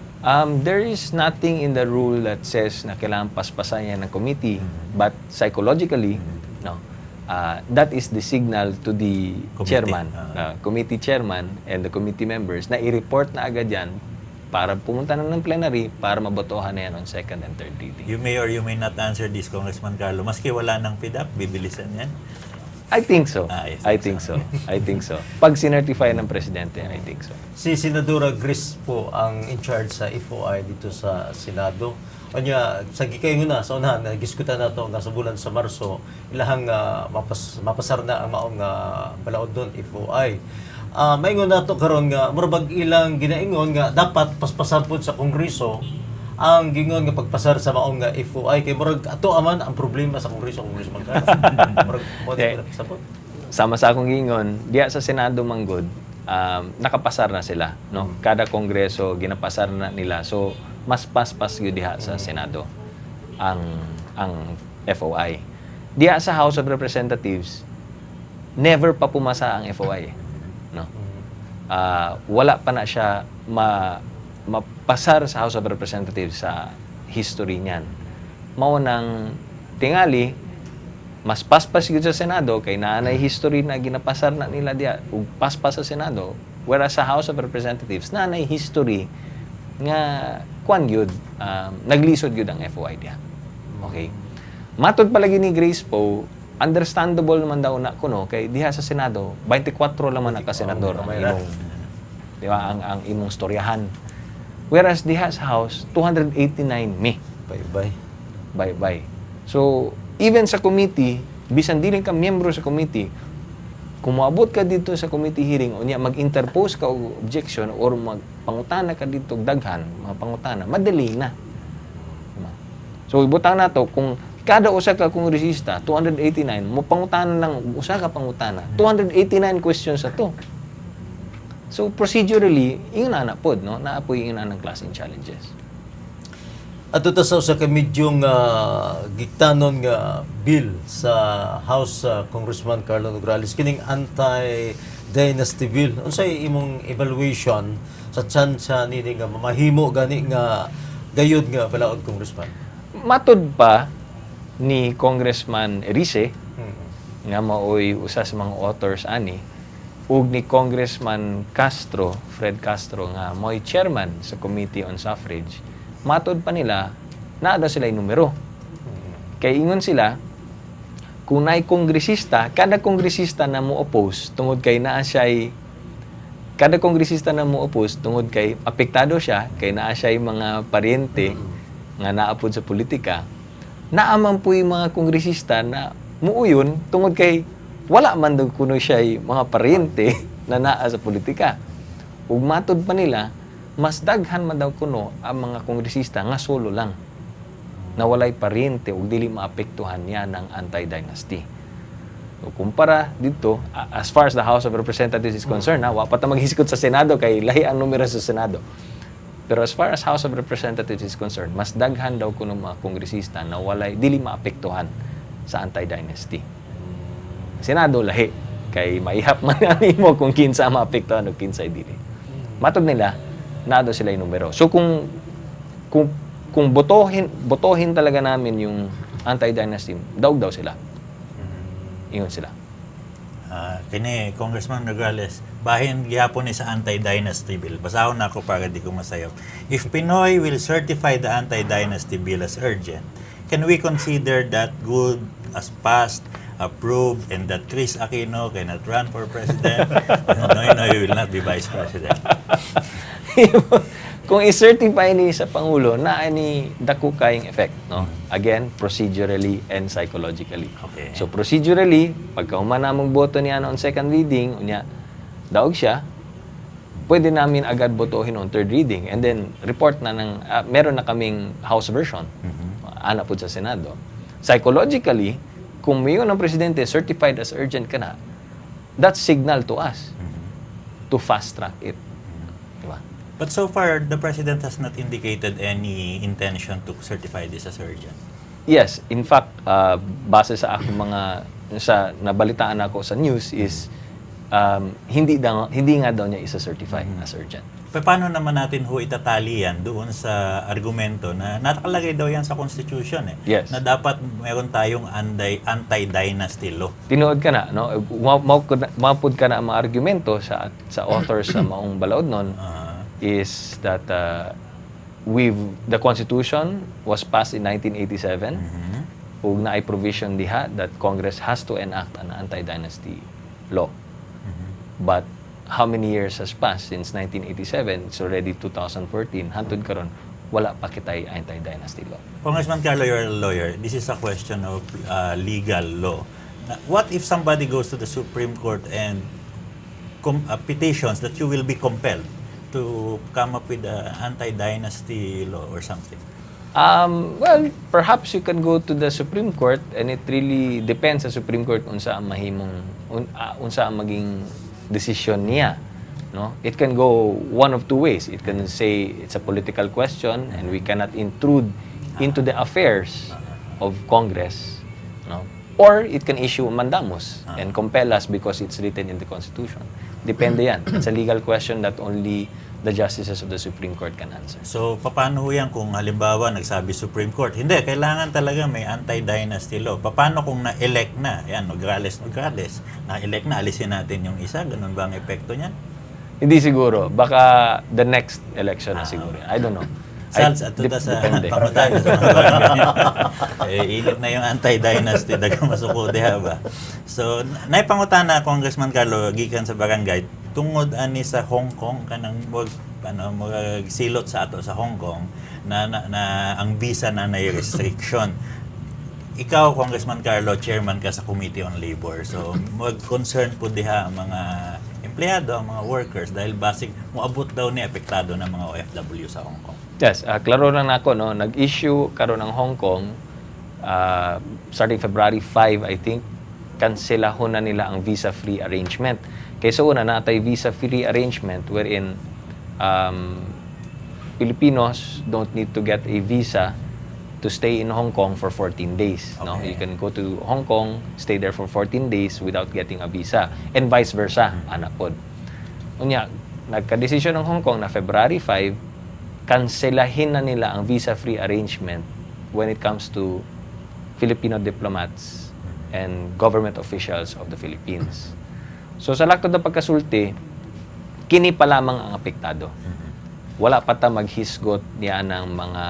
There is nothing in the rule that says na kailangan paspasan yan ng committee, but psychologically, no, that is the signal to the committee chairman and the committee members na i-report na agad yan para pumunta na ng plenary para mabotohan na yan on second and third reading. You may or you may not answer this, Congressman Carlo. Maski wala ng PDAP, bibilisan yan. I think so. Yes, I think so. I think so. Pag sinertify ng presidente, I think so. Si Senadora Gris po ang in charge sa FOI dito sa Senado. Kanya, sa gikay na sa unahan, nagiskutan na ito nga sa bulan sa Marso, ilahang mapasar na ang maong balaod doon, FOI. Maingon na ito karon nga, murabag ilang ginaingon nga, dapat paspasar po sa Kongreso ang gingon nga pagpasar sa maong nga FOI. Kay murag ato aman ang problema sa Kongreso magkano. Murag mo pasabot. Sama sa akong gingon, diya sa Senado manggod, nakapasar na sila, no? Kada kongreso ginapasar na nila. So mas paspas gyud diha sa Senado ang FOI. Diya sa House of Representatives never pa pumasa ang FOI, no? Wala pa na siya mapasar sa House of Representatives sa history niyan. Mao nang tingali mas paspas gyud sa Senado kay naanay history na ginapasar na nila diya ug paspas sa Senado, whereas sa House of Representatives naanay history nga kwan gyud naglisod gyud ang FOI diya. Okay. Matod palagi ni Grace po, understandable naman daw na kuno kay diha sa Senado 24 naman ang senador ang imong, di ba, ang imong storyahan. Whereas diha sa House 289 me. Bye-bye. So, even sa committee, bisan dili ka miyembro sa committee, kung moabot ka dito sa committee hearing, unya mag-interpose ka og objection or magpangutana ka dito og daghan, mga pangutana, madali na. So, ibutang na to, kung kada usa ka kongresista, 289, mo pangutana lang usa ka pangutana, 289 questions sa to. So, procedurally, yun na pod, no? Naapoy yun na ng klaseng challenges. At ito sa kamidyong giktanon nga bill sa House Congressman Carlo Nograles, kining anti-dynasty bill. Unsay imong evaluation sa tsansa nini nga mamahimo gani nga gayud nga balaod Congressman? Matod pa ni Congressman Erice, nga maoy usa sa mga authors ani, ug ni Congressman Castro, Fred Castro, nga mo'y chairman sa Committee on Suffrage, matod pa nila, naada sila yung numero. Kaya ingon sila, kung na'y kongresista, kada kongresista na mo oppose, tungod kay naa siya'y, kada kongresista na mo oppose, tungod kay apektado siya, kay naa siya'y mga paryente, nga naapod sa politika, naaman po yung mga kongresista na muuyon, tungod kay wala man daw kuno siya'y mga paryente na naa sa politika. Ug matod pa nila, mas daghan man daw kuno ang mga kongresista nga solo lang na walay paryente ug dili maapektuhan niya ng anti-dynasty. So, kumpara dito, as far as the House of Representatives is concerned, wa pa ta maghisikot sa Senado kay lahi ang numero sa Senado. Pero as far as House of Representatives is concerned, mas daghan daw kuno mga kongresista na walay dili maapektuhan sa anti-dynasty. Senado lahi kay maihap man nimo kung kinsa maapektuhan o kinsa dili. Matod nila, nado sila yung numero. So kung botohin talaga namin yung anti-dynasty, daw sila. Ingon sila. Kini Congressman Nograles, bahin gihapon ni sa anti-dynasty bill. Basahon na ako para di ko masayop. If Pinoy will certify the anti-dynasty bill as urgent, can we consider that good as passed, approved, and that Chris Aquino cannot run for president? No, he will not be vice president. Kung i-certify ni sa Pangulo, na ni dako kayong effect, no? Again, procedurally and psychologically. Okay. So procedurally, pagka humana mong boto niya on second reading, unya daog siya, pwede namin agad botohin on third reading and then report na ng meron na kaming House version. Ana po sa Senado. Psychologically, kung mayon ng presidente certified as urgent ka na, that's signal to us to fast track it. Diba? But so far, the President has not indicated any intention to certify this as urgent. Yes, in fact, base sa akong sa nabalitaan ako sa news is hindi nga daw niya isa-certify as urgent. Paano naman natin itatali yan doon sa argumento na nakalagay daw yan sa Constitution Yes. na dapat meron tayong anti-dynasty law. Tinuod ka na, no? Mapud ka na ang mga argumento sa authors sa maong balaod nun is that the Constitution was passed in 1987 ug naay provision diha that Congress has to enact an anti-dynasty law. But how many years has passed since 1987? It's already 2014. Hantod karon wala pa kitay anti-dynasty law. Congressman Carlo, you're a lawyer. This is a question of legal law. What if somebody goes to the Supreme Court and petitions that you will be compelled to come up with an anti-dynasty law or something? Well, perhaps you can go to the Supreme Court and it really depends sa Supreme Court unsa ang mahimong unsa ang maging decision niya, no? It can go one of two ways. It can say it's a political question and we cannot intrude into the affairs of Congress, no? Or it can issue a mandamus and compel us because it's written in the Constitution. Depende yan. It's a legal question that only the justices of the Supreme Court can answer. So, paano yan kung halimbawa nagsabi Supreme Court, hindi, kailangan talaga may anti-dynasty law. Paano kung na-elect na, yan, Nograles, na-elect na, alisin natin yung isa, ganun ba ang epekto niyan? Hindi siguro. Baka the next election na siguro. I don't know. Sals, at tuta sa Depende. pangutahan sa mga barangay. Init na yung anti-dynasty, dagang masukude ba? So, naipangutahan na Congressman Carlo, gikan sa barangay, tungod ani sa Hong Kong, kanang silot sa ato sa Hong Kong, na ang visa na restriction. Ikaw, Congressman Carlo, chairman ka sa Committee on Labor. So, mag-concern po diha ang mga empleyado, ang mga workers, dahil basic, moabot daw ni apektado ng mga OFW sa Hong Kong. Yes, klaro lang nako, no, nag-issue karon ng Hong Kong starting February 5, I think, kanselahon na nila ang visa-free arrangement. Kaysa una natay visa-free arrangement wherein Filipinos don't need to get a visa to stay in Hong Kong for 14 days. Okay. No, you can go to Hong Kong, stay there for 14 days without getting a visa, and vice versa, ana pod. Unya, nagka-desisyon ng Hong Kong na February 5, kanselahin na nila ang visa-free arrangement when it comes to Filipino diplomats and government officials of the Philippines. So sa laktod ng pagkasulti, kini pa lamang ang apektado. Wala pa ta maghisgot niya ng mga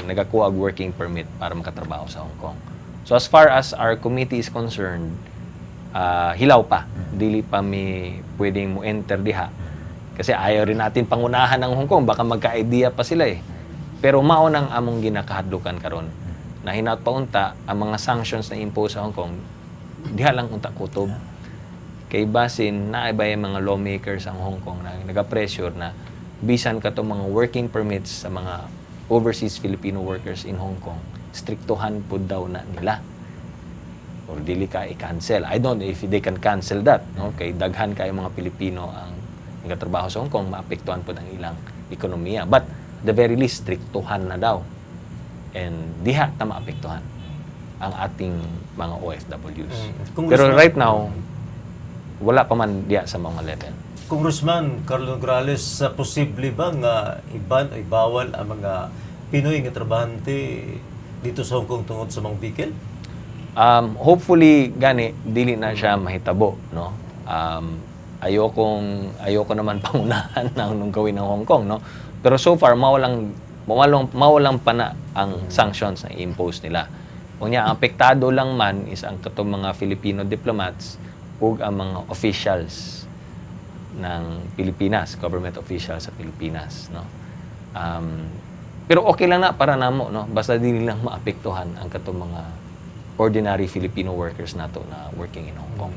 nagakuha og working permit para makatrabaho sa Hong Kong. So as far as our committee is concerned, hilaw pa. Dili pa mi pwedeng mo enter diha. Kasi ayaw rin natin pangunahan ng Hong Kong, baka magka-idea pa sila eh. Pero mao nang among ginakahadlukan karon. Na hinaut pa unta ang mga sanctions na impose sa Hong Kong, diha lang unta kutob. Kay basin na iba yung mga lawmakers ang Hong Kong na naga-pressure na bisan ka mga working permits sa mga overseas Filipino workers in Hong Kong, striktuhan po daw na nila. Or dili ka i-cancel. I don't know if they can cancel that. No? Kay daghan kayo mga Pilipino ang nagatrabaho sa Hong Kong, maapektuhan po ng ilang ekonomiya. But the very least, striktuhan na daw. And diha na maapektuhan ang ating mga OFWs. Pero right now, wala pa man diya sa mga level. Congressman Carlo Nograles, posible ba nga ibawal ang mga Pinoy nga trabahante dito sa Hong Kong tungod sa mga bikil? Hopefully gani dili na siya mahitabo, no? Ayoko naman pangunahan nung gawin ng Hong Kong, no? Pero so far mawalang pa na ang sanctions na i-impose nila. Unya, ang apektado lang man is ang katong mga Filipino diplomats ug ang mga officials ng Pilipinas, government officials sa Pilipinas, no? Pero okay lang na para namo, no? Basta dili lang maapektuhan ang katong mga ordinary Filipino workers nato na working in Hong Kong.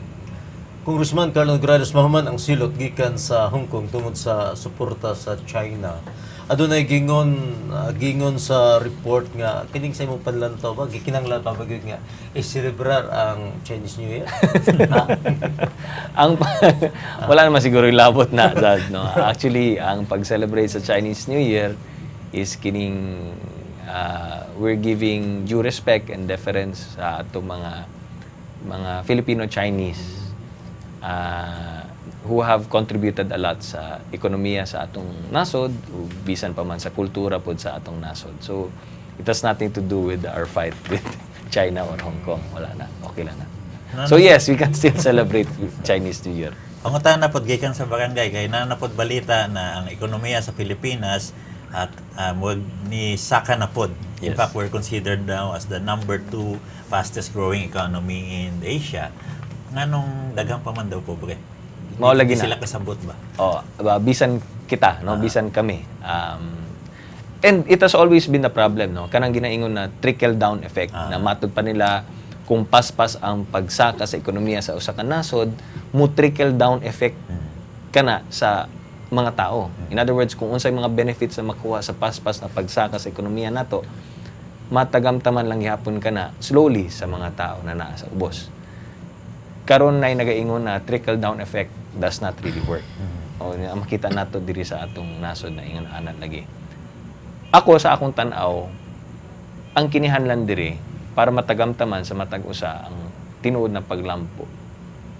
Congressman Carlo Nograles, mahuman ang silot gikan sa Hong Kong tungod sa suporta sa China. adunay gingon sa report nga kining sa imong panlantaw ba gikinahanglan pa ba gyud nga i-celebrar ang Chinese New Year? Ang wala naman siguro yung labot na that, no. Actually, ang pag-celebrate sa Chinese New Year is kining we're giving due respect and deference sa atong mga Filipino Chinese who have contributed a lot sa ekonomiya sa atong nasod ug bisan pa man sa kultura pod sa atong nasod. So it has nothing to do with our fight with China or Hong Kong. Wala na. Okay lang na. So yes, we can still celebrate Chinese New Year. Pangutan na pod gikan sa barangay kay nanapod balita na ang ekonomiya sa Pilipinas at ni saka na pod. In Yes. fact, we're considered now as the number 2 fastest growing economy in Asia. Nganong daghang pa man daw pobre. Mao lagi Hindi na. sila kasabot ba? Oh, bisan kita, no, bisan kami. And it has always been the problem, no. Kanang ginaingon na trickle down effect na matud pa nila kung paspas ang pagsaka sa ekonomiya sa usa ka nasod, mo trickle down effect kana sa mga tao. In other words, kung unsay mga benefits na makuha sa paspas na pagsaka sa ekonomiya nato, matagamtaman lang gihapon kana slowly sa mga tao na naa sa ubos. Karon nay nagaingon na trickle down effect does not really work. O makita nato diri sa atong nasod na ingon anan lagi. Ako sa akong tan-aw, ang kinihanlan diri para matagamtaman sa matag usa ang tinuod na paglampo.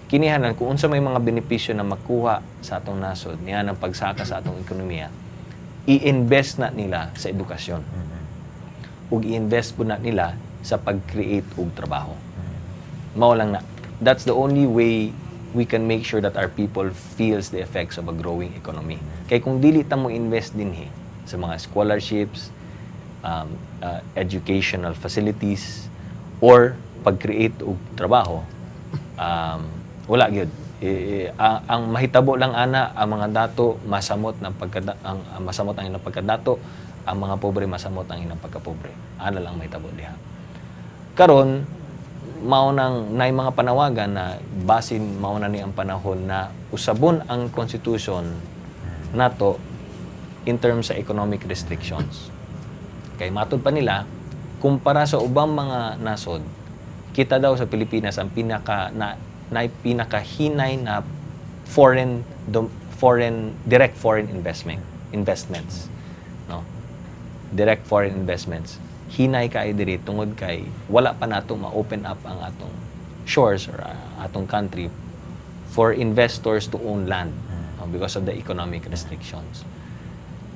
Kinihanlan kung unsa may mga benepisyo na makuha sa atong nasod niya ng pagsaka sa atong ekonomiya, i-invest na nila sa edukasyon. Ug i-invest po na nila sa pag-create og trabaho. Mao lang na. That's the only way we can make sure that our people feels the effects of a growing economy. Kay kung dili ta mo invest dinhi sa mga scholarships, educational facilities, or pag-create og trabaho, wala gyud. Ang mahitabo lang ana ang mga dato masamot ng masamot ang ilang pagkadato, ang mga pobre masamot ang ilang pagkapobre. Ana lang mahitabo diha. Karon mao nang nay mga panawagan na basin mao na ni ang panahon na usabon ang constitution nato in terms sa economic restrictions. Kay matud pa nila kumpara sa ubang mga nasod, kita daw sa Pilipinas ang pinakahinay na direct foreign investments, no? Direct foreign investments. Hinay kay diri tungod kay wala pa nato ma-open up ang atong shores or atong country for investors to own land, no? Because of the economic restrictions.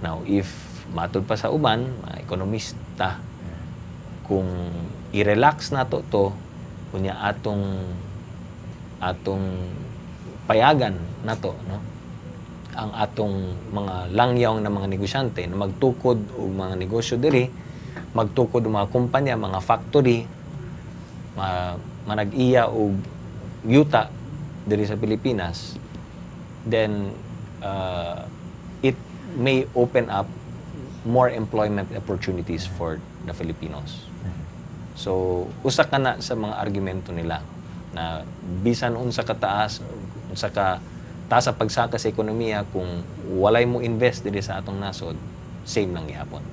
Now, if matud pa sa uban, mga ekonomista, kung i-relax nato to, kunya atong payagan nato, no? Ang atong mga langyaw na mga negosyante na magtukod og mga negosyo diri, magtukod og mga kumpanya, mga factory, manag-iya og yuta diri sa Pilipinas, then it may open up more employment opportunities for the Filipinos. So, usa ka na sa mga argumento nila na bisan unsa ka taas, unsa ka taas sa pagsaka sa ekonomiya, kung walay mo invest diri sa atong nasod, same lang gihapon.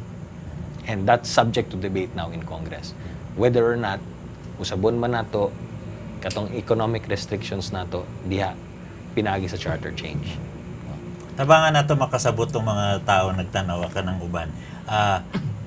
And that's subject to debate now in Congress. Whether or not, usabon man nato, katong economic restrictions nato, diha, pinagi sa charter change. Tabangan nato makasabot tong mga tao nagtanaw ka ng uban.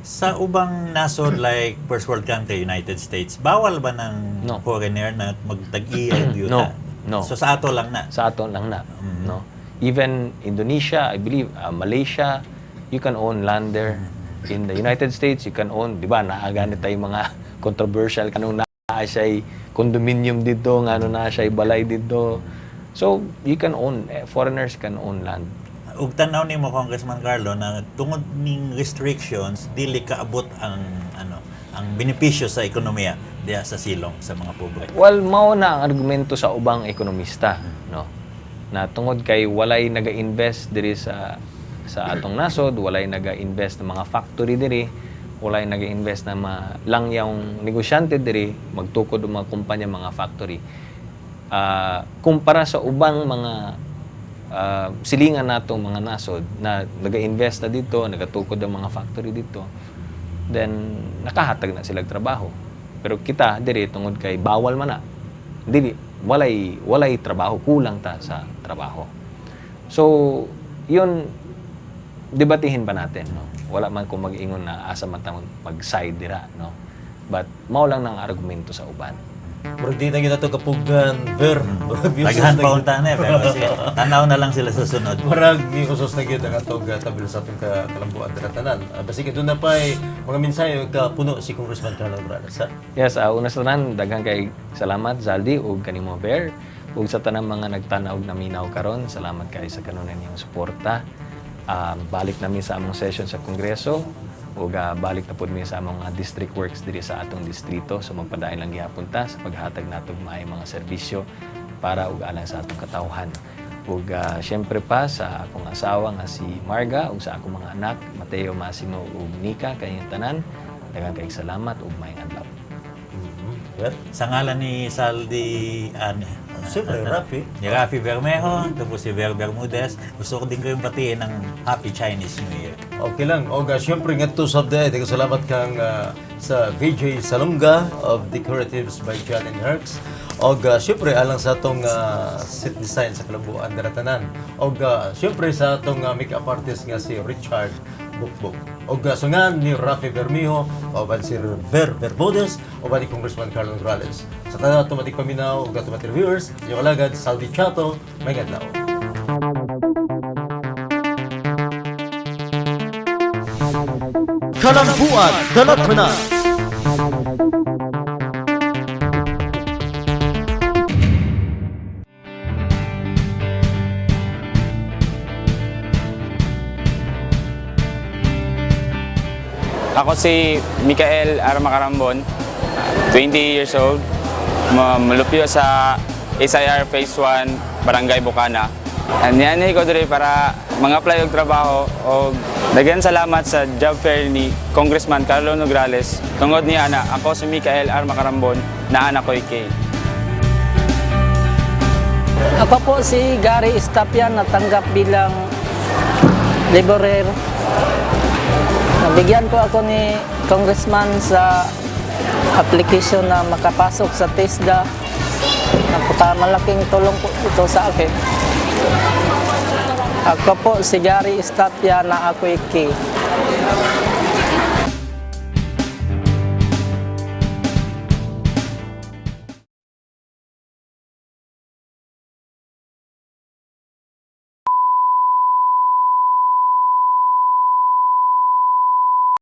Sa ubang nasod like first world country, United States, bawal ba ng No. foreigner na magtag-iya yung yuta? No. So sa ato lang na. Sa aton lang na, no? Even Indonesia, I believe, Malaysia, you can own land there. In the United States, you can own, di ba, naaganit tayo mga controversial, kanong naa siya'y condominium dito, nga na siya'y balay dito. So, you can own, foreigners can own land. Ug tanaw nimo Congressman Carlo na tungod ning restrictions dili kaabot ang ang benepisyo sa ekonomiya diha sa silong sa mga pobre. Well, mao na ang argumento sa ubang ekonomista, no? Na tungod kay walay naga-invest diri sa atong nasod, walay naga-invest ng mga factory diri, walay naga-invest na mga langyang negosyante diri, magtukod og mga kumpanya, mga factory. Kumpara sa ubang mga silingan natong mga nasod na naga-invest na dito, nagatukod ang mga factory dito, then nakahatag na silang trabaho. Pero kita diri tungod kay bawal man na. Dili walay trabaho, kulang ta sa trabaho. So, yun debatihin pa natin, no. Wala man ko mag-ingon na asa man ta mag-side dira, no. But mao lang ng argumento sa uban. Murag di na gina to kapugan, ver. Daghan pa unta na pero kasi tanaw na lang sila sa sunod. Murag ni usos na gyud ang atog tabil sa atong kalambuan dira tanan. Basi doon na pay mga mensahe ka puno si Congressman Carlo Nograles. Yes, una sa tanan, daghang kay salamat Zaldi ug kanimo Ver ug sa tanang mga nagtanaw na minaw karon. Salamat kay sa kanunay niyong suporta. Balik nami sa among session sa Kongreso ug balik na pud mi sa among district works diri sa atong distrito so magpadayon lang gihapon ta sa paghatag natong maayong mga serbisyo para ug alang sa atong katawhan. Ug syempre pa sa akong asawa nga si Marga ug sa akong mga anak Mateo, Massimo ug Nika kayong tanan, daghang kay salamat ug maayong adlaw. Ver. Sa ngalan ni Saldi, Siyempre, Rafi. ni Rafi Bermejo, tapos si Ver Bermudez, gusto ko din kayong batiin ng Happy Chinese New Year. Okay lang. O syempre nga to sabda, ito salamat kang sa VJ Salunga of Decoratives by John and Herx. O syempre alang sa atong set design sa Kalambuan Daratanan. O syempre sa atong makeup artist nga si Richard Bukbuk. O sungan ni Rafi Bermejo, o ba si Ver Bermudez, o ba ni Congressman Carlo Nograles. Sa tanan automatic paminaw, o automatic viewers, yung alagad, Saldi Chato, may ngadlaw. Kalambuan Daratanan. Ako si Michael Armacarambon, 20 years old, malupyo sa SIR Phase 1, Barangay Bukana. Niyanay ko diri para mga-apply og trabaho o daghan salamat sa job fair ni Congressman Carlo Nograles. Tungod niya na ako si Michael Armacarambon na anak ko kay. Ako po si Gary Estapian, natanggap bilang laborer. Nabigyan po ako ni Congressman sa application na makapasok sa TESDA. Napaka-malaking tulong po ito sa akin. Ako po si Gary Estapian na ako iki.